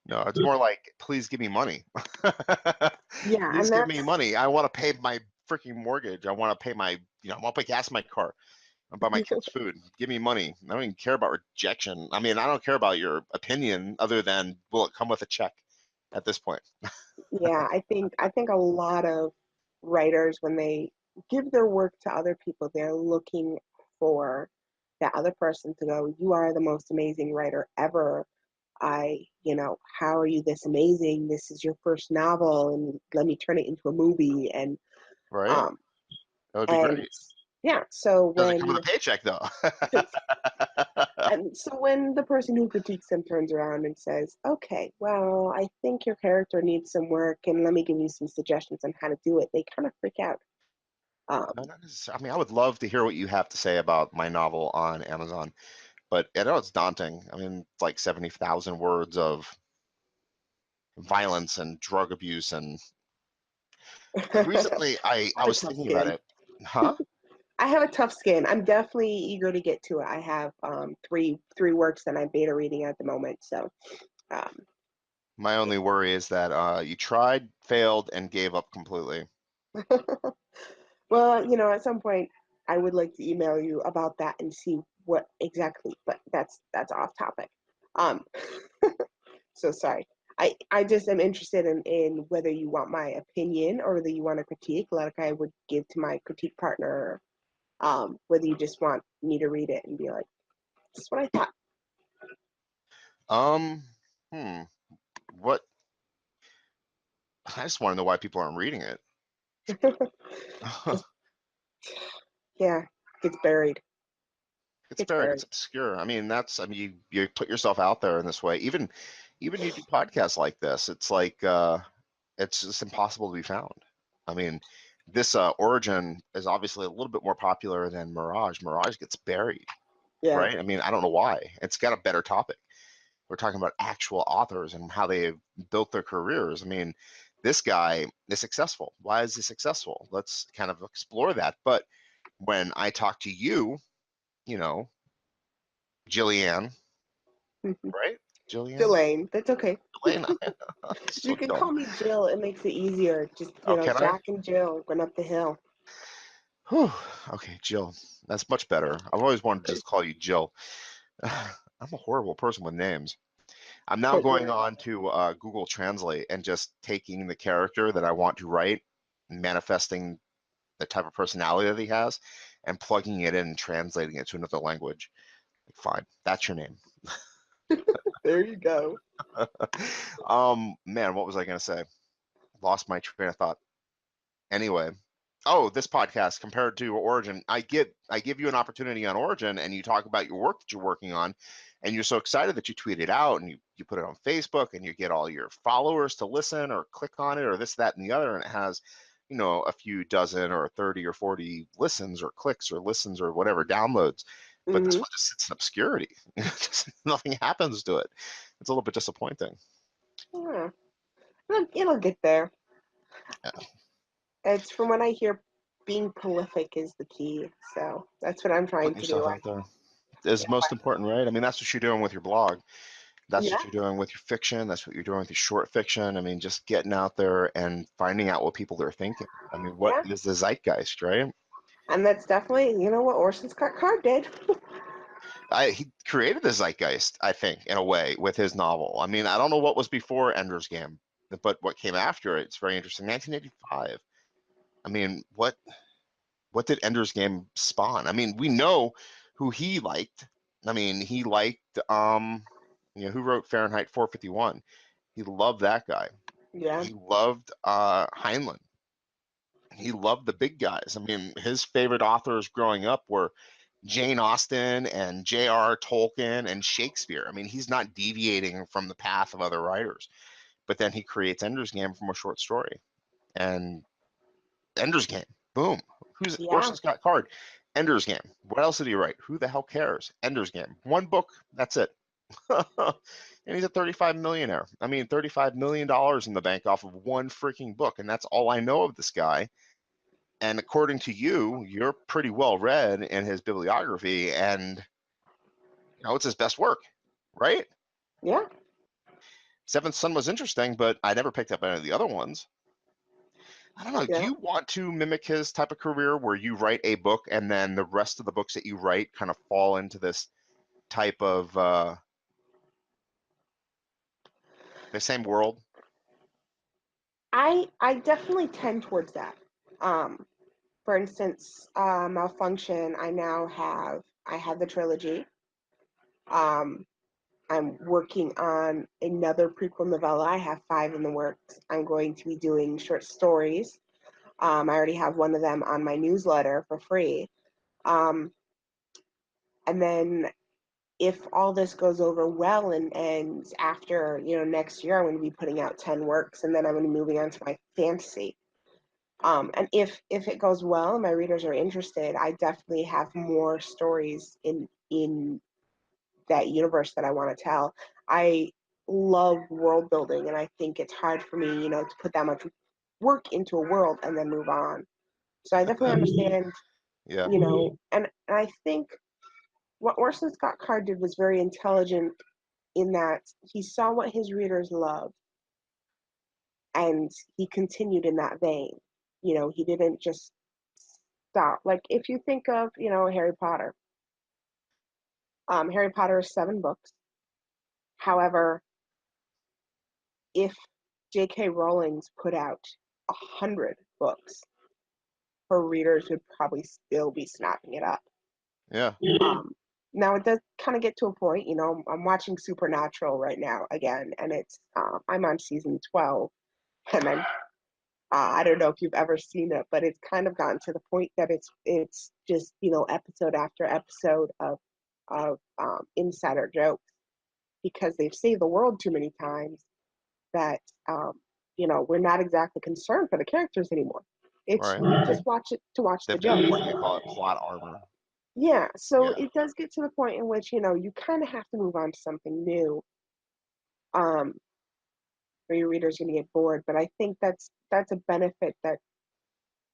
No, it's more like, please give me money. Yeah, Please and give me that's money. I want to pay my freaking mortgage. I want to pay my, I want to pay gas in my car. I buy my kids food. Give me money. I don't even care about rejection. I mean, I don't care about your opinion other than will it come with a check at this point. yeah, I think a lot of writers when they give their work to other people, they're looking for that other person to go, you are the most amazing writer ever. How are you this amazing? This is your first novel, and let me turn it into a movie. Right? Um, That would be and great. yeah, so Doesn't come with when a paycheck though. and so when the person who critiques them turns around and says, okay, well, I think your character needs some work, and let me give you some suggestions on how to do it, they kind of freak out. No, Um, I mean, I would love to hear what you have to say about my novel on Amazon, but I know it's daunting. I mean, it's like 70,000 words of violence and drug abuse. And I recently I have a was tough thinking about skin. it. Huh? I have a tough skin. I'm definitely eager to get to it. I have three works that I'm beta reading at the moment. So um, My only worry is that you tried, failed, and gave up completely. well, at some point, I would like to email you about that and see what exactly. But that's off topic. Um, so sorry. I just am interested in whether you want my opinion or whether you want a critique, like I would give to my critique partner. Whether you just want me to read it and be like, "This is what I thought." Um, hmm, what? I just want to know why people aren't reading it. Just yeah, gets buried. It's Gets buried. buried. It's obscure. I mean, I mean, you put yourself out there in this way. Even you do podcasts like this. It's like it's just impossible to be found. I mean, this Origin is obviously a little bit more popular than Mirage. Mirage gets buried, Yeah, right? I mean, I don't know why. It's got a better topic. We're talking about actual authors and how they've built their careers. I mean, this guy is successful. Why is he successful? Let's kind of explore that. But when I talk to you, you know, Jillian, right? Jillian? Delane. That's okay. Jillian? You So can call dumb. me Jill. It makes it easier. Just Oh, can I? Jack and Jill going up the hill. Whew. Okay, Jill. That's much better. I've always wanted to just call you Jill. I'm a horrible person with names. I'm now going Yeah. on to Google Translate and just taking the character that I want to write, manifesting the type of personality that he has, and plugging it in and translating it to another language. Fine, that's your name. There you go. Man, what was I going to say? Lost my train of thought. Anyway, oh, this podcast compared to Origin, I give you an opportunity on Origin, and you talk about your work that you're working on, and you're so excited that you tweet it out and you put it on Facebook, and you get all your followers to listen or click on it or this, that, and the other, and it has, a few dozen or 30 or 40 listens or clicks or listens or whatever downloads. But this Hmm. one just sits in obscurity. Nothing happens to it. It's a little bit disappointing. Yeah. It'll get there. Yeah, It's from what I hear, being prolific is the key. So that's what I'm trying putting to do. yourself out there is most important, right? I mean, that's what you're doing with your blog. That's Yeah. what you're doing with your fiction. That's what you're doing with your short fiction. I mean, just getting out there and finding out what people are thinking. I mean, what Yeah. is the zeitgeist, right? And that's definitely, you know, what Orson Scott Card did. He created the zeitgeist, I think, in a way, with his novel. I mean, I don't know what was before Ender's Game, but what came after it, it's very interesting. 1985. I mean, what did Ender's Game spawn? I mean, we know who he liked. I mean, he liked who wrote Fahrenheit 451. He loved that guy. Yeah. He loved Heinlein. He loved the big guys. I mean, his favorite authors growing up were Jane Austen and J.R. Tolkien and Shakespeare. I mean, he's not deviating from the path of other writers. But then he creates Ender's Game from a short story. And Ender's Game, boom. Who's Yeah. Orson Scott Card? Ender's Game. What else did he write? Who the hell cares? Ender's Game. One book, that's it. And he's a 35 millionaire. I mean, $35 million in the bank off of one freaking book. And that's all I know of this guy. And according to you, you're pretty well read in his bibliography, and it's his best work, right? Yeah. Seventh Son was interesting, but I never picked up any of the other ones. I don't know. Do Yeah. you want to mimic his type of career where you write a book and then the rest of the books that you write kind of fall into this type of the same world? I definitely tend towards that. For instance, Malfunction, I have the trilogy. Um, I'm working on another prequel novella. I have 5 in the works. I'm going to be doing short stories. I already have one of them on my newsletter for free. Um, and then if all this goes over well and after, next year, I'm going to be putting out 10 works, and then I'm going to be moving on to my fantasy. And if it goes well and my readers are interested, I definitely have more stories in that universe that I want to tell. I love world building, and I think it's hard for me, to put that much work into a world and then move on. So I definitely understand, Yeah. and I think what Orson Scott Card did was very intelligent in that he saw what his readers loved and he continued in that vein. He didn't just stop. Like if you think of, Harry Potter. Harry Potter is 7 books. However, if J.K. Rowling's put out 100 books, her readers would probably still be snapping it up. Yeah. Now it does kind of get to a point, I'm watching Supernatural right now again, and I'm on season 12, and I don't know if you've ever seen it, but it's kind of gotten to the point that it's just episode after episode of insider jokes because they've saved the world too many times that we're not exactly concerned for the characters anymore. It's Right. we just watch it to watch the They've got, jokes. what do you call it, plot armor. Yeah, so Yeah. it does get to the point in which you kind of have to move on to something new, um, or your readers are going to get bored. But I think that's a benefit that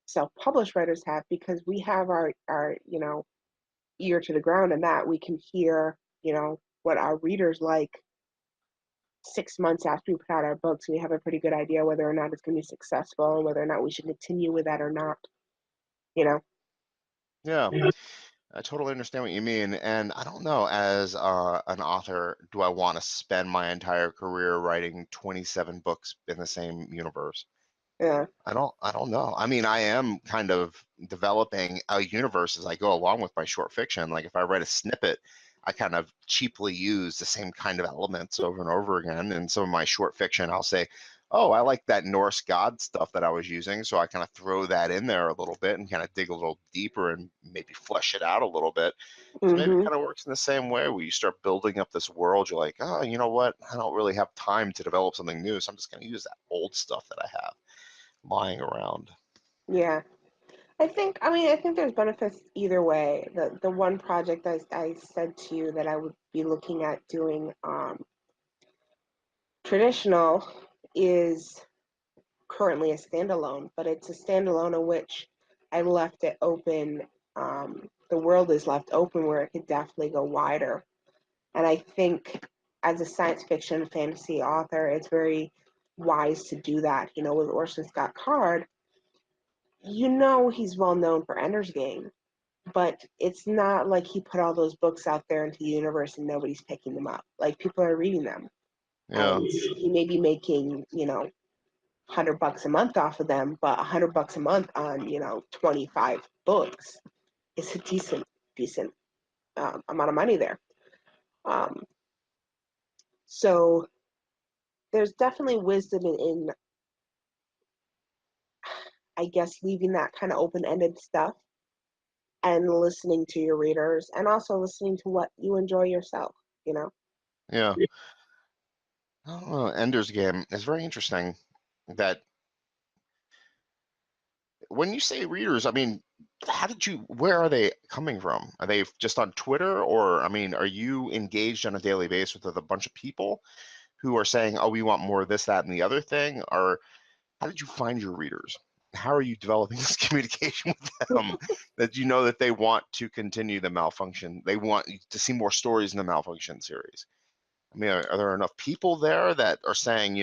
self-published writers have because we have our ear to the ground, and that we can hear what our readers like 6 months after we put out our books. We have a pretty good idea whether or not it's going to be successful and whether or not we should continue with that or not. You know. Yeah. I totally understand what you mean. And I don't know, as an author, do I want to spend my entire career writing 27 books in the same universe? Yeah. I don't know. I mean, I am kind of developing a universe as I go along with my short fiction. Like if I write a snippet, I kind of cheaply use the same kind of elements over and over again. In some of my short fiction, I'll say, oh, I like that Norse god stuff that I was using. So I kind of throw that in there a little bit and kind of dig a little deeper and maybe flesh it out a little bit. So maybe it Mhm. kind of works in the same way where you start building up this world. You're like, oh, you know what? I don't really have time to develop something new. So I'm just going to use that old stuff that I have lying around. Yeah. I think there's benefits either way. The one project I said to you that I would be looking at doing traditional is currently a standalone, but it's a standalone in which I left it open. The world is left open where it could definitely go wider. And I think as a science fiction fantasy author, it's very wise to do that. With Orson Scott Card, you know he's well known for Ender's Game, but it's not like he put all those books out there into the universe and nobody's picking them up. Like, people are reading them, Yeah, and he may be making, $100 a month off of them, but $100 a month on 25 books is a decent amount of money there. Um, so there's definitely wisdom in, I guess, leaving that kind of open-ended stuff and listening to your readers, and also listening to what you enjoy yourself, you know? yeah. I don't know. Ender's Game is very interesting. That when you say readers, I mean, where are they coming from? Are they just on Twitter, or, I mean, are you engaged on a daily basis with a bunch of people who are saying, oh, we want more of this, that, and the other thing? Or how did you find your readers? How are you developing this communication with them that you know that they want to continue the Malfunction? They want to see more stories in the Malfunction series. I mean, are there enough people there that are saying,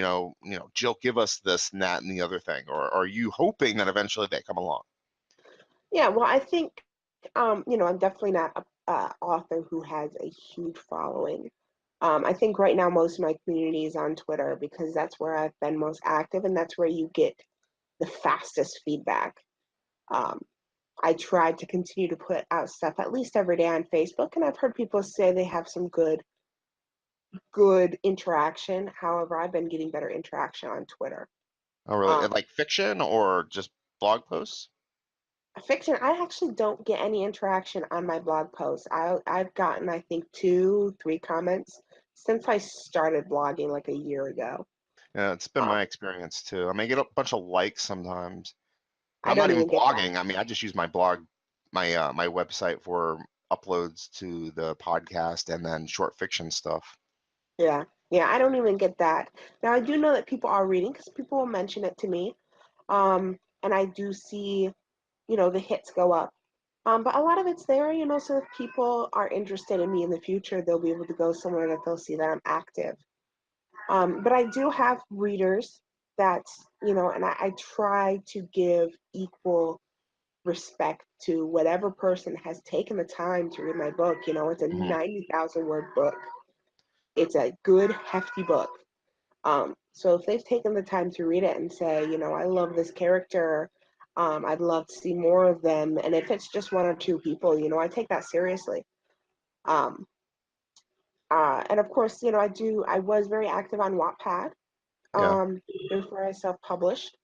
Jill, give us this and that and the other thing? Or are you hoping that eventually they come along? Yeah, well, I think, I'm definitely not a author who has a huge following. I think right now most of my community is on Twitter because that's where I've been most active, and that's where you get the fastest feedback. Um, I tried to continue to put out stuff at least every day on Facebook, and I've heard people say they have some good interaction. However, I've been getting better interaction on Twitter. Oh, really? Um, Like fiction or just blog posts? Fiction, I actually don't get any interaction on my blog posts. I've gotten, I think, 2, 3 comments since I started blogging like a year ago. Yeah, it's been Um, my experience too. I mean, I get a bunch of likes sometimes. I I'm not don't even even get that. blogging. I mean, I just use my blog, my website for uploads to the podcast and then short fiction stuff. Yeah, yeah, I don't even get that. Now I do know that people are reading because people will mention it to me, and I do see, the hits go up. But a lot of it's there, so if people are interested in me in the future, they'll be able to go somewhere that they'll see that I'm active. But I do have readers that, and I try to give equal respect to whatever person has taken the time to read my book. It's a Hmm. 90,000 word book. It's a good, hefty book. So if they've taken the time to read it and say, I love this character, I'd love to see more of them. And if it's just 1 or 2 people, I take that seriously. Um, and of course, I was very active on Wattpad Yeah. before I self-published.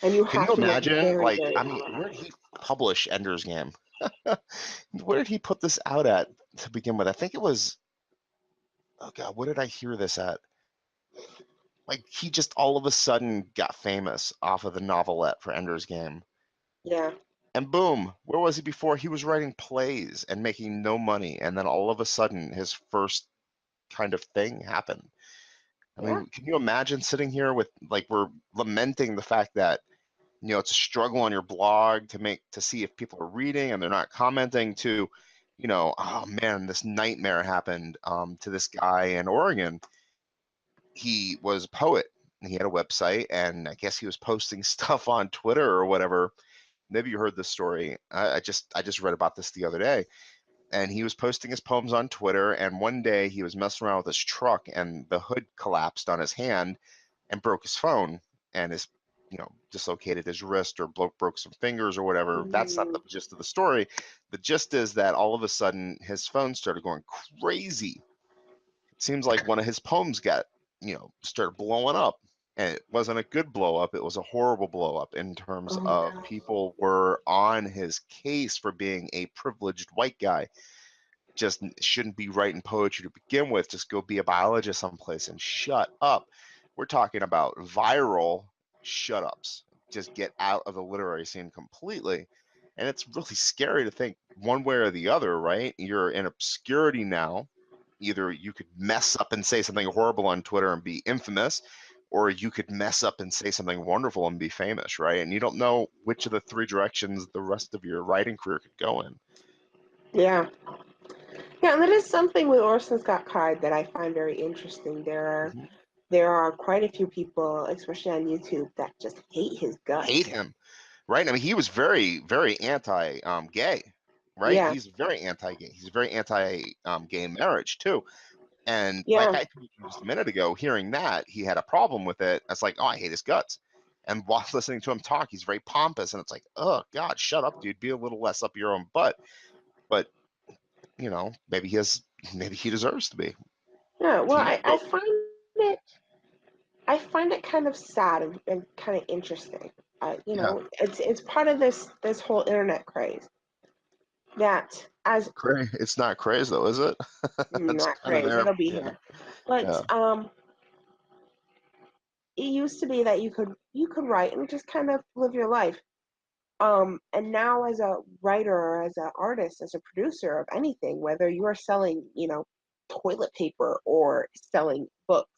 And you Can you have to work imagine? very, Like, very I mean, hard. where did he publish Ender's Game? Where did he put this out at to begin with? I think it was, oh God, what did I hear this at? Like, he just all of a sudden got famous off of the novelette for Ender's Game. Yeah, And boom, where was he before? He was writing plays and making no money. And then all of a sudden, his first kind of thing happened. I yeah, mean, can you imagine sitting here with, like, we're lamenting the fact that, it's a struggle on your blog to see if people are reading and they're not commenting, to, oh man, this nightmare happened to this guy in Oregon. He was a poet and he had a website, and I guess he was posting stuff on Twitter or whatever. Maybe you heard this story. I just read about this the other day. And he was posting his poems on Twitter, and one day he was messing around with his truck and the hood collapsed on his hand and broke his phone, and dislocated his wrist or broke some fingers or whatever. That's not mm, the gist of the story. The gist is that all of a sudden his phone started going crazy. It seems like one of his poems got, started blowing up. And it wasn't a good blow up, it was a horrible blow up in terms oh of no, people were on his case for being a privileged white guy. Just shouldn't be writing poetry to begin with. Just go be a biologist someplace and shut up. We're talking about viral shut ups. Just get out of the literary scene completely. And it's really scary to think one way or the other, right? You're in obscurity now. Either you could mess up and say something horrible on Twitter and be infamous, or you could mess up and say something wonderful and be famous, right? And you don't know which of the three directions the rest of your writing career could go in. yeah, yeah. And that is something with Orson Scott Card that I find very interesting. Mhm. There are quite a few people, especially on YouTube, that just hate his Hate guts. him. right? I mean, he was very, very anti gay, right? Yeah, He's very anti-gay. He's very anti gay marriage too. And like yeah, I told you just a minute ago, hearing that he had a problem with it, it's like, oh, I hate his guts. And while listening to him talk, he's very pompous, and it's like, oh God, shut up, dude. Be a little less up your own butt. But maybe maybe he deserves to be. yeah. Well, Do you I feel? it I find it kind of sad and kind of interesting. Yeah, It's part of this whole internet craze that as it's not crazy though, is it? It's not kind of craze, there. it'll be Yeah, here, but yeah. it used to be that you could write and just kind of live your life. And now as a writer or as an artist, as a producer of anything, whether you are selling, toilet paper or selling books,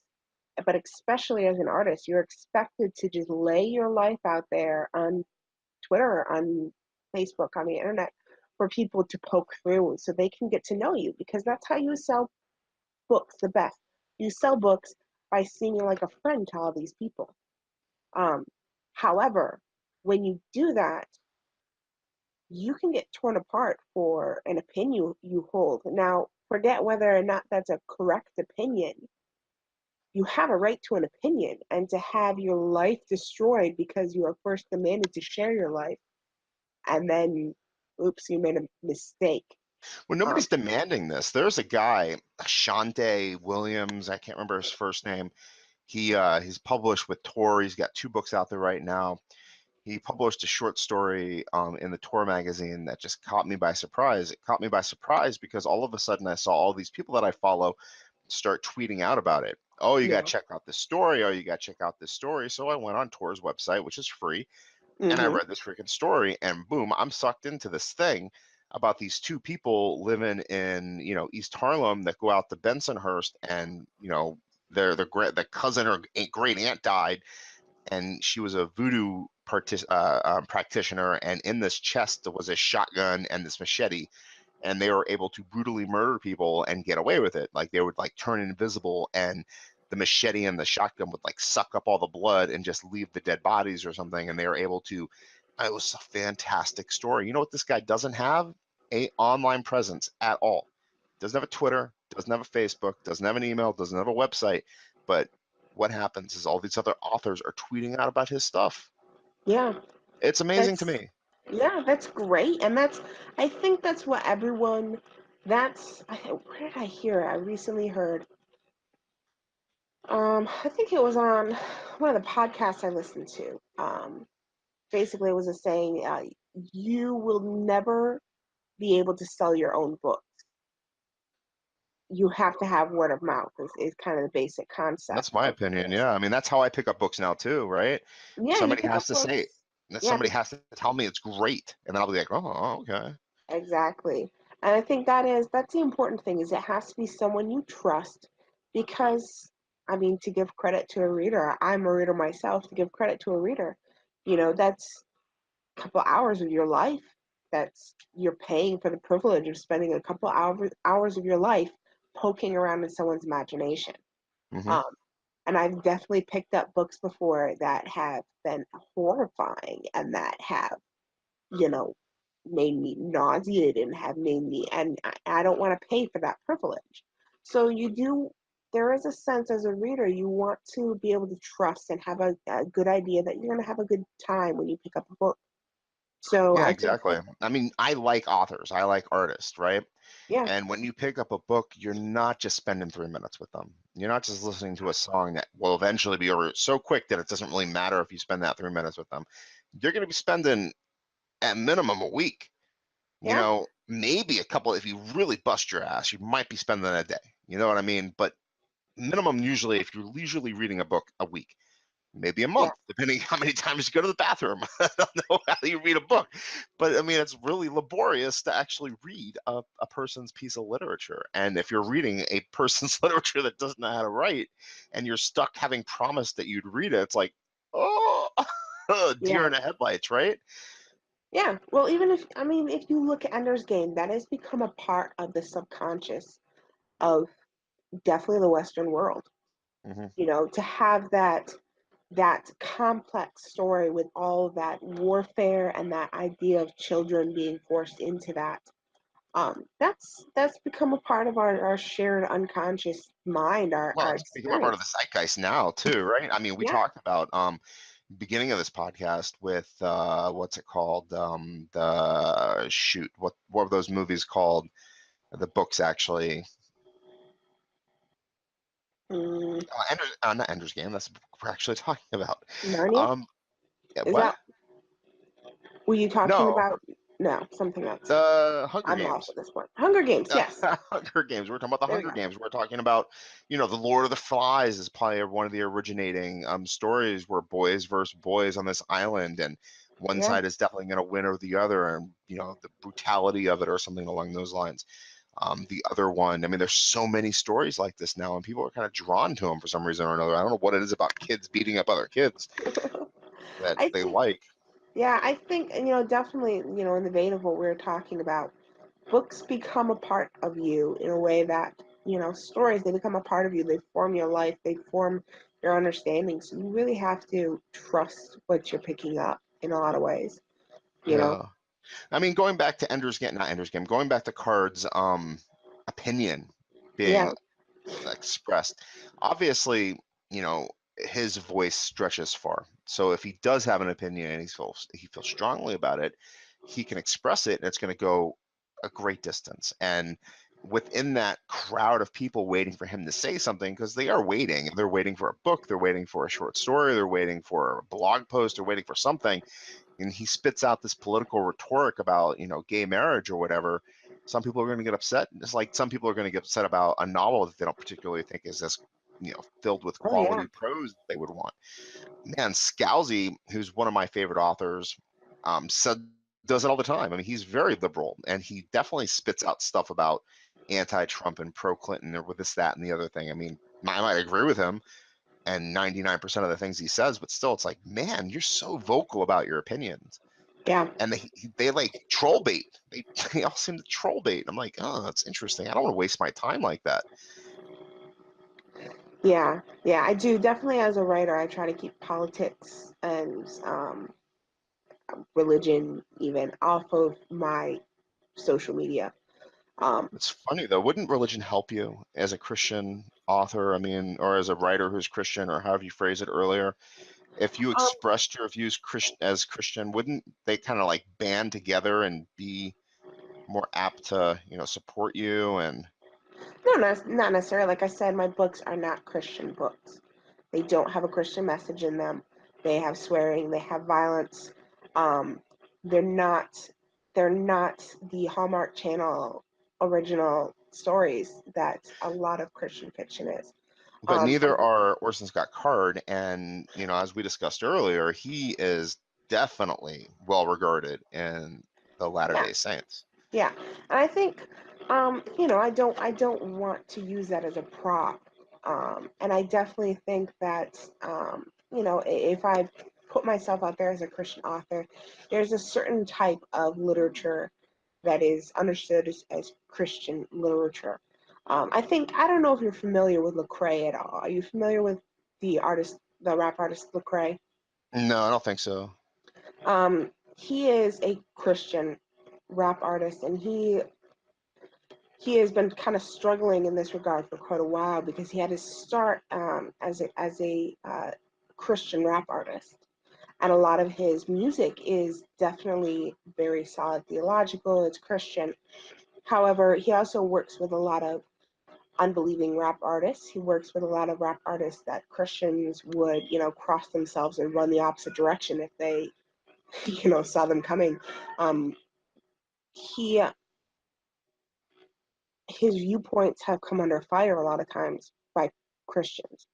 but especially as an artist, you're expected to just lay your life out there on Twitter, on Facebook, on the internet for people to poke through so they can get to know you because that's how you sell books the best. You sell books by seeming like a friend to all these people. Um, However, when you do that, you can get torn apart for an opinion you hold. Now, forget whether or not that's a correct opinion. You have a right to an opinion, and to have your life destroyed because you are first demanded to share your life, and then, oops, you made a mistake. Well, Um, nobody's demanding this. There's a guy, Shante Williams. I can't remember his first name. He's published with Tor. He's got two books out there right now. He published a short story in the Tor magazine that just caught me by surprise. It caught me by surprise because all of a sudden I saw all these people that I follow start tweeting out about it. Oh, you got yeah. to check out this story. Oh, you got to check out this story. So I went on Tor's website, which is free, and I Mm-hmm. read this freaking story, and boom, I'm sucked into this thing about these two people living in East Harlem that go out to Bensonhurst, and their cousin or great aunt died, and she was a voodoo practitioner, and in this chest there was a shotgun and this machete, and they were able to brutally murder people and get away with it. Like they would like turn invisible, and the machete and the shotgun would like suck up all the blood and just leave the dead bodies or something, and they were able to. It was a fantastic story. You know what this guy doesn't have? A online presence at all. Doesn't have a Twitter, doesn't have a Facebook, doesn't have an email, doesn't have a website. But what happens is all these other authors are tweeting out about his stuff. Yeah, It's amazing to that's me. yeah, that's great, and I think that's what everyone. Where did I hear it? I recently heard. I think it was on one of the podcasts I listened to. Basically, it was a saying: "You will never be able to sell your own book. You have to have word of mouth." Is kind of the basic concept That's my of opinion. this. Yeah, I mean that's how I pick up books now too, right? Yeah, you Somebody pick has up to say it. books. That Yeah, somebody has to tell me it's great, and then I'll be like, oh, okay. exactly. And I think that's the important thing is it has to be someone you trust because I mean to give credit to a reader, I'm a reader myself, to give credit to a reader, that's a couple hours of your life that's you're paying for the privilege of spending a couple hours of your life poking around in someone's imagination. Hmm. Um, and I've definitely picked up books before that have been horrifying and that have you know, made me nauseated and have made me, and I don't want to pay for that privilege. So there is a sense as a reader, you want to be able to trust and have a good idea that you're going to have a good time when you pick up a book. So Yeah, I think, exactly. I mean, I like authors, I like artists, right? yeah, And when you pick up a book, you're not just spending 3 minutes with them. You're not just listening to a song that will eventually be over so quick that it doesn't really matter if you spend that 3 minutes with them. You're going to be spending at minimum a week. yeah, Maybe a couple. If you really bust your ass, you might be spending a day. You know what I mean? But minimum, usually, if you're leisurely reading a book, a week, maybe a yeah, month, depending how many times you go to the bathroom. I don't know how you read a book, but I mean, it's really laborious to actually read a person's piece of literature. And if you're reading a person's literature that doesn't know how to write, and you're stuck having promised that you'd read it, it's like, oh, deer yeah. in the headlights, right? Yeah, well, even if you look at Ender's Game, that has become a part of the subconscious of definitely the Western world. Hmm. To have that that complex story with all that warfare and that idea of children being forced into that. That's become a part of our shared unconscious mind, Well, our it's become a part of the experience. zeitgeist now too, right? I mean, we Yeah. talked about beginning of this podcast with what's it called? The shoot, what were those movies called? The books actually. Mm, Not Ender's Game. That's what we're actually talking about. Narnia? Um, yeah, Is what? that, were you talking No, about? No, something else. the Hunger I'm lost Games. at this point. Hunger Games, yes. Hunger Games. We're talking about the There we Hunger go. Games. We're talking about, the Lord of the Flies is probably one of the originating stories where boys versus boys on this island, and one Yeah. side is definitely going to win over the other, and the brutality of it or something along those lines. The other one, I mean, there's so many stories like this now, and people are kind of drawn to them for some reason or another. I don't know what it is about kids beating up other kids that I they think, like. yeah, I think, definitely, in the vein of what we are talking about, books become a part of you in a way that, stories, they become a part of you. They form your life, they form your understanding. So you really have to trust what you're picking up in a lot of ways, you know? Yeah. I mean, going back to Ender's Game, not Ender's Game, going back to Card's opinion Yeah. being expressed. Obviously, his voice stretches far. So if he does have an opinion and he feels strongly about it, he can express it, and it's going to go a great distance. And within that crowd of people waiting for him to say something, because they are waiting, they're waiting for a book, they're waiting for a short story, they're waiting for a blog post, they're waiting for something, and he spits out this political rhetoric about gay marriage or whatever. Some people are going to get upset, just like some people are going to get upset about a novel that they don't particularly think is as filled with Oh, yeah. quality prose they would want. Man, Scalzi, who's one of my favorite authors, said does it all the time. I mean, he's very liberal, and he definitely spits out stuff about anti-Trump and pro-Clinton or with this, that, and the other thing. I mean, I might agree with him and 99% of the things he says, but still, it's like, man, you're so vocal about your opinions. Yeah. And they like troll bait. They all seem to troll bait. I'm like, oh, that's interesting. I don't want to waste my time like that. Yeah. Yeah. I do. Definitely, as a writer, I try to keep politics and religion even off of my social media. Um, It's funny though. Wouldn't religion help you as a Christian author? I mean, or as a writer who's Christian, or however you phrase it earlier? If you um, expressed your views as Christian, wouldn't they kind of like band together and be more apt to, support you? And no, not necessarily. Like I said, my books are not Christian books. They don't have a Christian message in them. They have swearing. They have violence. Um, they're not. They're not the Hallmark Channel original stories that a lot of Christian fiction is. but neither And are Orson Scott Card, and as we discussed earlier, he is definitely well regarded in the Latter yeah, Day Saints. yeah, and I think, I don't want to use that as a prop. And I definitely think that, if I put myself out there as a Christian author, there's a certain type of literature that is understood as Christian literature. I don't know if you're familiar with Lecrae at all. Are you familiar with the rap artist Lecrae? No, I don't think so. He is a Christian rap artist, and he has been kind of struggling in this regard for quite a while because he had to start as a Christian rap artist, and a lot of his music is definitely very solid theological. It's Christian. However, he also works with a lot of unbelieving rap artists. He works with a lot of rap artists that Christians would, cross themselves and run the opposite direction if they, saw them coming. Um, he his viewpoints have come under fire a lot of times by Christians,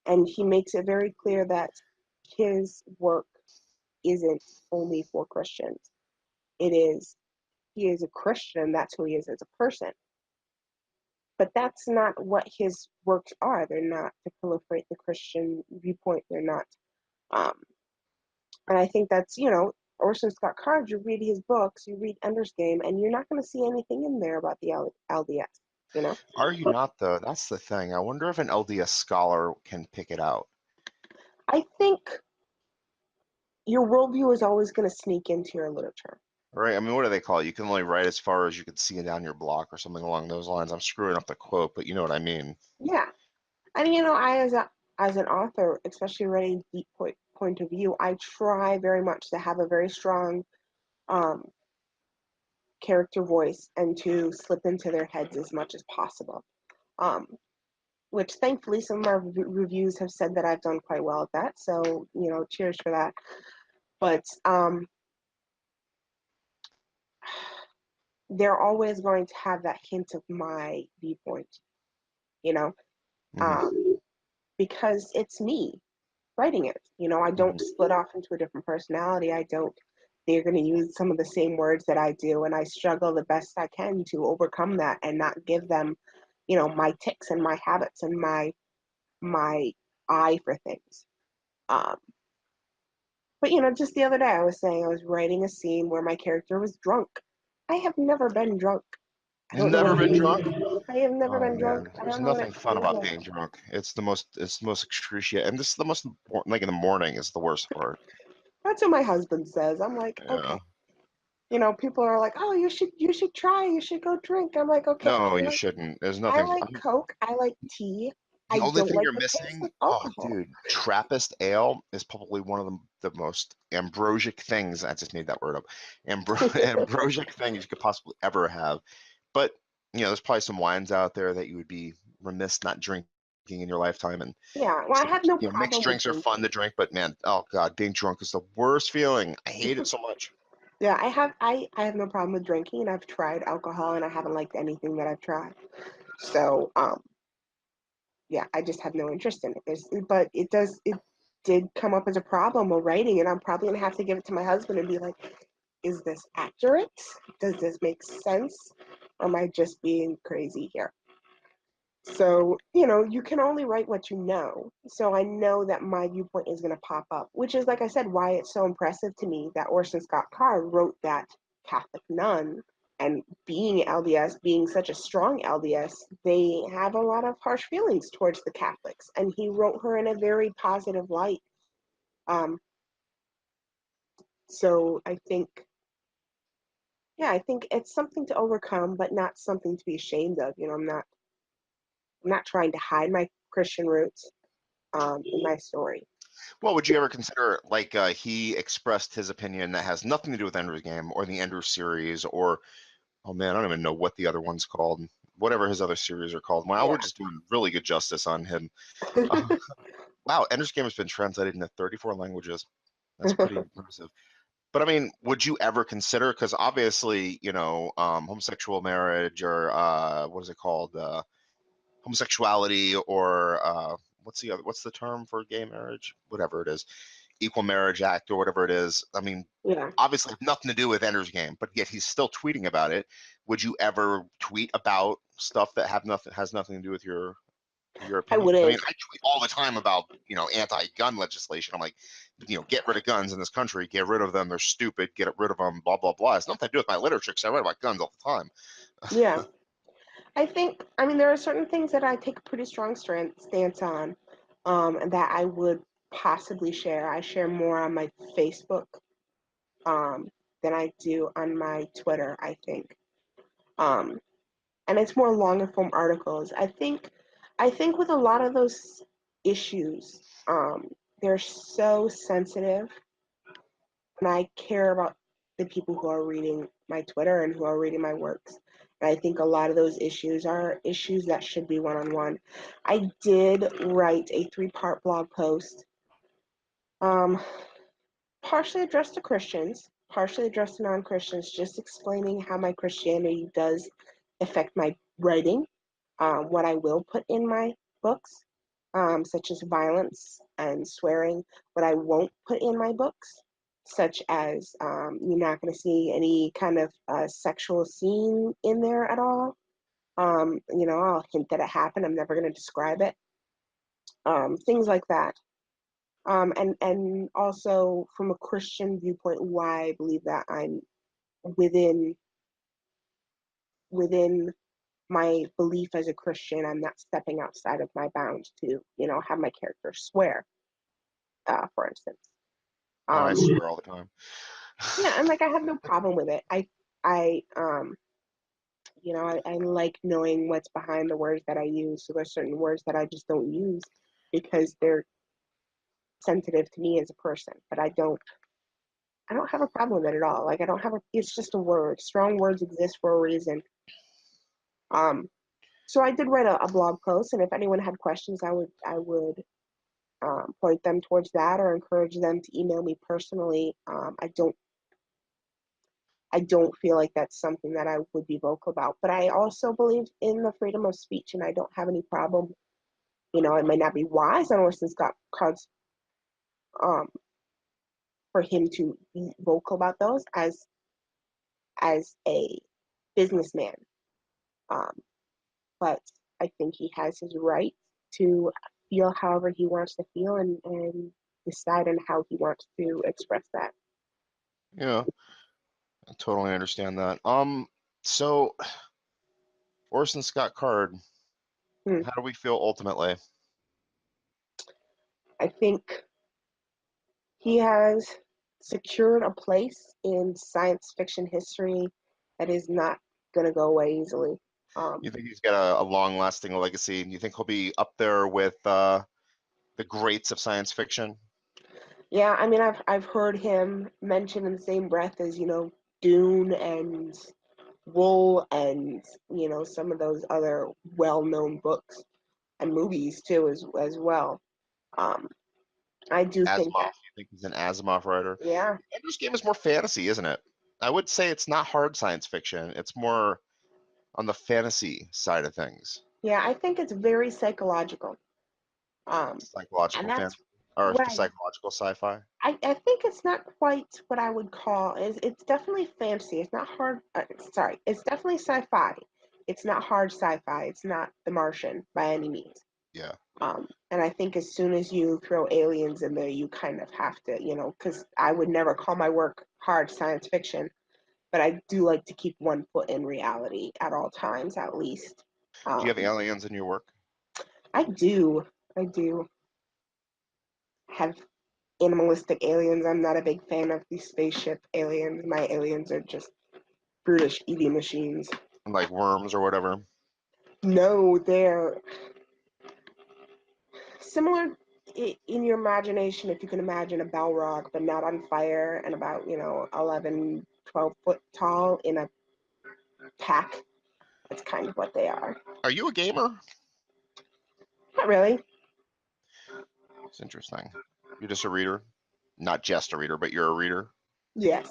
and he makes it very clear that his work isn't only for Christians. It is He is a Christian. That's who he is as a person. But that's not what his works are. They're not to proliferate the Christian viewpoint. They're not. Um, and I think that's, Orson Scott Card, you read his books, you read Ender's Game, and you're not going to see anything in there about the LDS, you know? Are you not though? That's the thing. I wonder if an LDS scholar can pick it out. I think your worldview is always going to sneak into your literature. Right. I mean, what do they call it? You can only write as far as you can see down your block or something along those lines. I'm screwing up the quote, but you know what I mean. Yeah. And I as an author, especially writing deep point of view, I try very much to have a very strong um, character voice and to slip into their heads as much as possible. Um, which thankfully some of our reviews have said that I've done quite well at that. So, cheers for that. But they're always going to have that hint of my viewpoint, you know, Mm-hmm. um, because it's me writing it. I don't split off into a different personality. I don't. They're going to use some of the same words that I do, and I struggle the best I can to overcome that and not give them, my tics and my habits and my eye for things. Um, but just the other day, I was saying I was writing a scene where my character was drunk. I have never been drunk. I You've don't know never what been drunk? I have never Oh been drunk. man, I there's don't know what it nothing fun feels about like. being drunk. It's the most excruciating, and this is the most important, like in the morning is the worst part. That's what my husband says. I'm like, Yeah. okay. People are like, oh, you should try, you should go drink. I'm like, okay, No, you shouldn't. There's I nothing. like Coke, I like tea. The I only don't thing like you're the taste missing, of oh alcohol. dude, Trappist ale is probably one of the most ambrosic things. I just made that word up. Ambrosic things you could possibly ever have. But there's probably some wines out there that you would be remiss not drinking in your lifetime. And Yeah, well, I have no mixed problem with drinks are fun drinking. to drink, but man, oh god, being drunk is the worst feeling. I hate it so much. Yeah, I have no problem with drinking, and I've tried alcohol, and I haven't liked anything that I've tried. So, yeah, I just have no interest in it. But it did come up as a problem while writing, and I'm probably gonna have to give it to my husband and be like, is this accurate? Does this make sense? Or am I just being crazy here? So, you can only write what you know. So I know that my viewpoint is going to pop up, which is, like I said, why it's so impressive to me that Orson Scott Card wrote that Catholic nun. And being LDS, being such a strong LDS, they have a lot of harsh feelings towards the Catholics. And he wrote her in a very positive light. Um, so I think, yeah, I think it's something to overcome, but not something to be ashamed of. I'm not trying to hide my Christian roots in my story. Well, would you ever consider like he expressed his opinion that has nothing to do with Ender's Game or the Ender series or oh man, I don't even know what the other one's called. Whatever his other series are called. Wow, we're Yeah. just doing really good justice on him. Uh, wow, Ender's Game has been translated into 34 languages. That's pretty impressive. But I mean, would you ever consider? Because obviously, homosexual marriage or what is it called? Homosexuality or what's the term for gay marriage? Whatever it is, Equal Marriage Act or whatever it is. I mean, Yeah, obviously nothing to do with Ender's Game, but yet he's still tweeting about it. Would you ever tweet about stuff that has nothing to do with your I opinion? Because I mean, wouldn't. I tweet all the time about anti-gun legislation. I'm like, get rid of guns in this country, get rid of them. They're stupid. Get rid of them. Blah blah blah. It's nothing to do with my literature because I write about guns all the time. Yeah, I mean, there are certain things that I take a pretty strong stance on, and that I would possibly share. I share more on my Facebook, um, than I do on my Twitter, I think. Um, and it's more longer form articles. I think with a lot of those issues, they're so sensitive, and I care about the people who are reading my Twitter and who are reading my works. And I think a lot of those issues are issues that should be one on one. I did write a 3-part blog post, um, partially addressed to Christians, partially addressed to non Christians, just explaining how my Christianity does affect my writing, what I will put in my books, such as violence and swearing, what I won't put in my books, such as you're not going to see any kind of sexual scene in there at all. I'll hint that it happened. I'm never going to describe it. Things like that. And also from a Christian viewpoint, why I believe that I'm within within my belief as a Christian. I'm not stepping outside of my bounds to have my character swear. for instance. Oh, I Um, swear all the time. yeah, and like I have no problem with it. I I like knowing what's behind the words that I use. So there's certain words that I just don't use because they're sensitive to me as a person. But I don't have a problem with it at all. Like I don't have a it's just a word. Strong words exist for a reason. Um so I did write a blog post, and if anyone had questions, I would point them towards that or encourage them to email me personally. I don't feel like that's something that I would be vocal about. But I also believe in the freedom of speech, and I don't have any problem. It may not be wise on Orson Scott Card's um, for him to be vocal about those as a businessman. Um, but I think he has his right to feel however he wants to feel and decide on how he wants to express that. Yeah, I totally understand that. So Orson Scott Card, Hmm. how do we feel ultimately? I think he has secured a place in science fiction history that is not going to go away easily. You think he's got a long-lasting legacy? You think he'll be up there with the greats of science fiction? Yeah, I mean, I've heard him mention in the same breath as Dune and Wool and some of those other well-known books and movies too as well. Um, I do think Asimov. that You think he's an Asimov writer? yeah, Ender's Game is more fantasy, isn't it? I would say it's not hard science fiction. It's more on the fantasy side of things. yeah, I think it's very psychological. And Psychological that's fantasy or what psychological sci-fi. I think it's not quite what I would call is it's definitely fantasy. It's not hard. Sorry, it's definitely sci-fi. It's not hard sci-fi. It's not The Martian by any means. Yeah. And I think as soon as you throw aliens in there, you kind of have to, because I would never call my work hard science fiction, but I do like to keep one foot in reality at all times, at least. Do you have Um, aliens in your work? I do, I do have animalistic aliens. I'm not a big fan of the spaceship aliens. My aliens are just brutish eating machines. Like worms or whatever? No, they're similar in your imagination, if you can imagine a Balrog, but not on fire and about, 11, 12 foot tall in a pack. That's kind of what they are. Are you a gamer? Not really. It's interesting. You're just a reader, not just a reader, but you're a reader. Yes.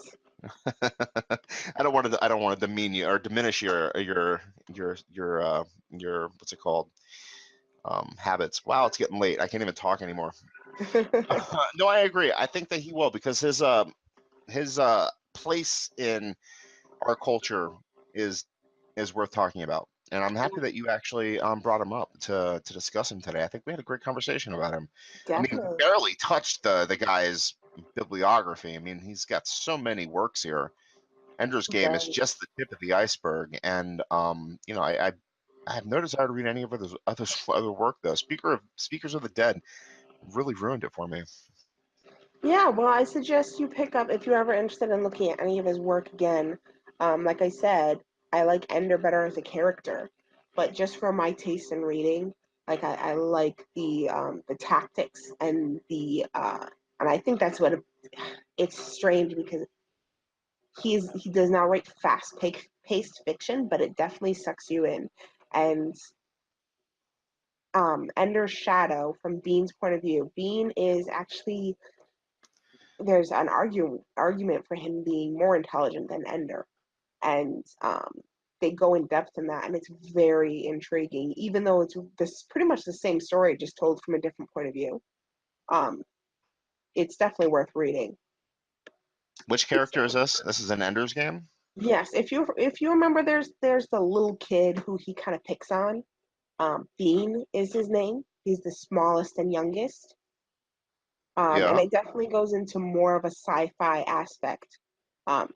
I don't want to demean you or diminish your what's it called? Habits. Wow, it's getting late. I can't even talk anymore. No, I agree. I think that he will because his place in our culture is is worth talking about. And I'm happy that you actually brought him up to discuss him today. I think we had a great conversation about him. I mean, we Definitely. barely touched the guy's bibliography. I mean, he's got so many works here. Ender's Game is Does. just the tip of the iceberg, and I have no desire to read any of other work though. Speakers of the Dead really ruined it for me. Yeah, well, I suggest you pick up if you're ever interested in looking at any of his work again. Like I said, I like Ender better as a character, but just for my taste in reading, like I like the tactics and I think that's what it's strange because he does not write paced fiction, but it definitely sucks you in. And Ender's Shadow, from Bean's point of view, Bean is actually there's an argument for him being more intelligent than Ender, and they go in depth in that, and it's very intriguing. Even though it's this pretty much the same story, just told from a different point of view, um, it's definitely worth reading. Which character is this? This is an Ender's Game. Yes, if you remember, there's the little kid who he kind of picks on. Bean is his name. He's the smallest and youngest. And Yeah. it definitely goes into more of a sci-fi aspect.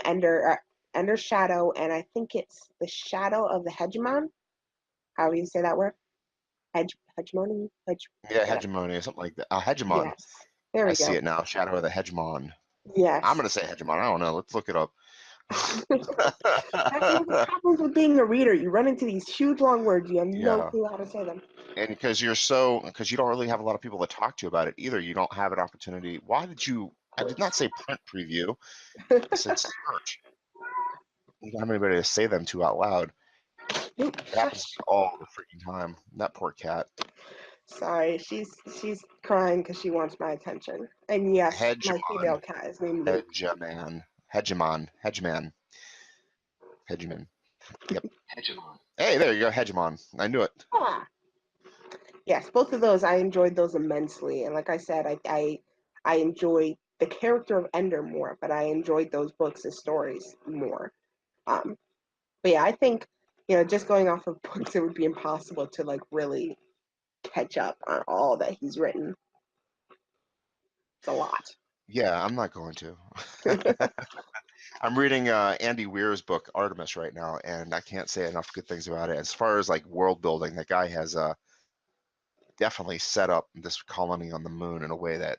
Ender's Shadow, and I think it's the Shadow of the Hegemon. How do you say that word? Hegemony? Yeah, Whatever. hegemony or something like that. Hegemon. Yes. There I we see go. it now. Shadow of the Hegemon. I'm Yes. gonna say Hegemon. I don't know. Let's look it up. That's one of the problems with being a reader. You run into these huge long words. You have no Yeah, clue how to say them. and because you don't really have a lot of people to talk to about it either. You don't have an opportunity. Why did you? I did not say print preview. I said search. You don't have anybody to say them to out loud. Oop, It happens to me all the freaking time. That poor cat. sorry, she's crying because she wants my attention. And yes, my female Hegemon. cat is named Luke. Hegemon. Hegemon. Hegemon. Hegemon. Yep. Hegemon. Hey, there you go. Hegemon. I knew it. Ah, yes, both of those I enjoyed those immensely. And like I said, I enjoyed the character of Ender more, but I enjoyed those books as stories more. Um, but yeah, I think just going off of books, it would be impossible to like really catch up on all that he's written. It's a lot. Yeah, I'm not going to. I'm reading Andy Weir's book Artemis right now, and I can't say enough good things about it. As far as like world building, that guy has definitely set up this colony on the moon in a way that,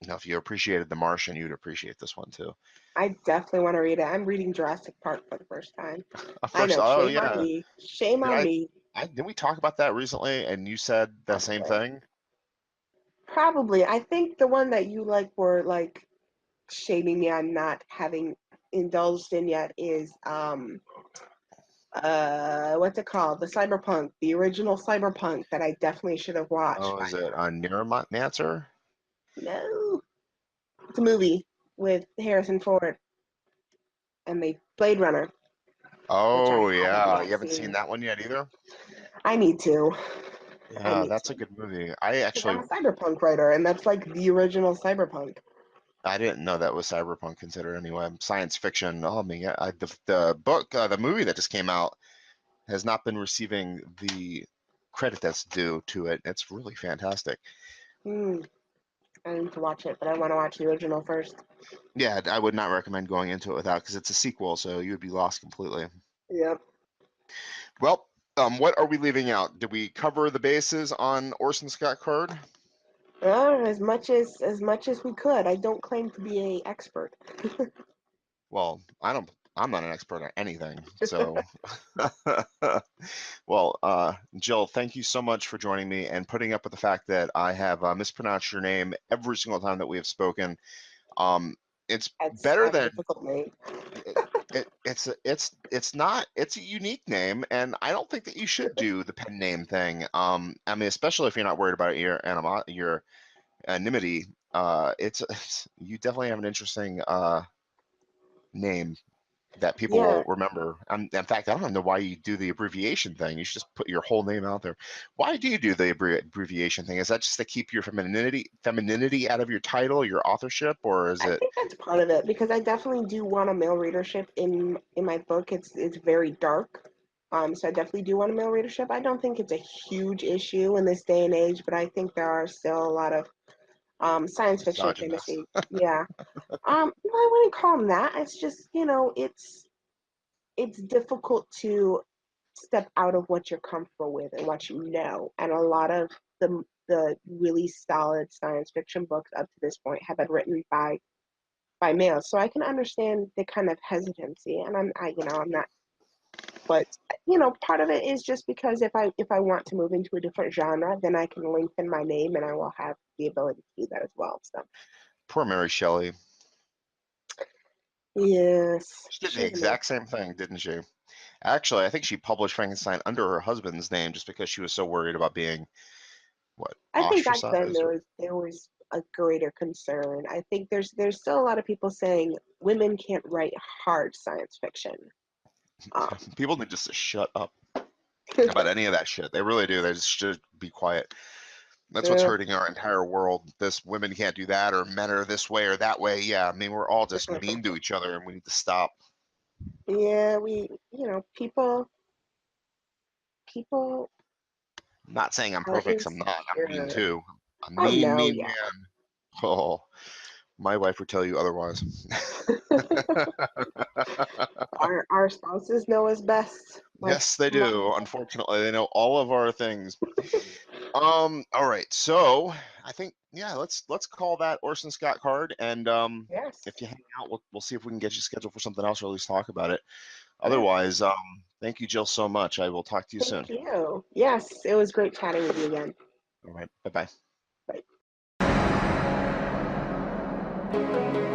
if you appreciated The Martian, you'd appreciate this one too. I definitely want to read it. I'm reading Jurassic Park for the first time. I First, know, oh shame on yeah, me. Shame did on me. didn't we talk about that recently? And you said the same Probably. thing. Probably. I think the one that you like were like shaming me on not having indulged in yet is what's it called? The Cyberpunk, the original Cyberpunk that I definitely should have watched Oh, by is it now. Neuromancer? No. It's a movie with Harrison Ford and the Blade Runner, which I Oh haven't yeah, you yet haven't seen seen. that one yet either. I need to. I Yeah, need that's a to. good movie. I Because I'm actually a cyberpunk writer, and that's like the original cyberpunk. I didn't know that was cyberpunk considered anyway. Science fiction. Oh man, yeah, the book, the movie that just came out has not been receiving the credit that's due to it. It's really fantastic. Hmm. I need to watch it, but I want to watch the original first. Yeah, I would not recommend going into it without because it's a sequel, so you would be lost completely. Yep. Well, what are we leaving out? Did we cover the bases on Orson Scott Card? As much as we could. I don't claim to be a expert. Well, I don't. I'm not an expert at anything, so. Well, Jill, thank you so much for joining me and putting up with the fact that I have mispronounced your name every single time that we have spoken. Um, it's That's better a than difficult name. it's not. It's a unique name, and I don't think that you should do the pen name thing. I mean, especially if you're not worried about your anonymity. It's you definitely have an interesting name that people Yeah. will remember. In fact, I don't know why you do the abbreviation thing. You should just put your whole name out there. Why do you do the abbreviation thing? Is that just to keep your femininity out of your title, your authorship, or is I it think that's part of it because I definitely do want a male readership in my book. It's very dark. So I definitely do want a male readership. I don't think it's a huge issue in this day and age, but I think there are still a lot of science fiction misogynist? fantasy. Yeah. No, I wouldn't call them that. It's just, it's difficult to step out of what you're comfortable with and what you know. And a lot of the really solid science fiction books up to this point have been written by males. So I can understand the kind of hesitancy. And I'm not, but part of it is just because if I want to move into a different genre, then I can lengthen my name and I will have the ability to do that as well. So Poor Mary Shelley. yes, She did the she's a mess. exact same thing, didn't she? Actually, I think she published Frankenstein under her husband's name just because she was so worried about being what I think back then ostracized. there was a greater concern. I think there's still a lot of people saying women can't write hard science fiction. Um, People need just to shut up about any of that shit. They really do. They just should be quiet. That's what's yeah, hurting our entire world. This women can't do that, or men are this way or that way. Yeah, I mean, we're all just mean to each other, and we need to stop. yeah, people I'm not saying I'm are perfect, 'cause I'm not. I'm mean insecure. too. A Oh mean, no, mean yeah. man. Oh, my wife would tell you otherwise. Our spouses know us best. Yes, they My do. Unfortunately, they know all of our things. All right. So I think, yeah, let's call that Orson Scott Card, and Yes. if you hang out, we'll see if we can get you scheduled for something else, or at least talk about it. Yeah. Otherwise, thank you, Jill, so much. I will talk to you soon. Thank you. Yes, it was great chatting with you again. All right. Bye bye. Bye.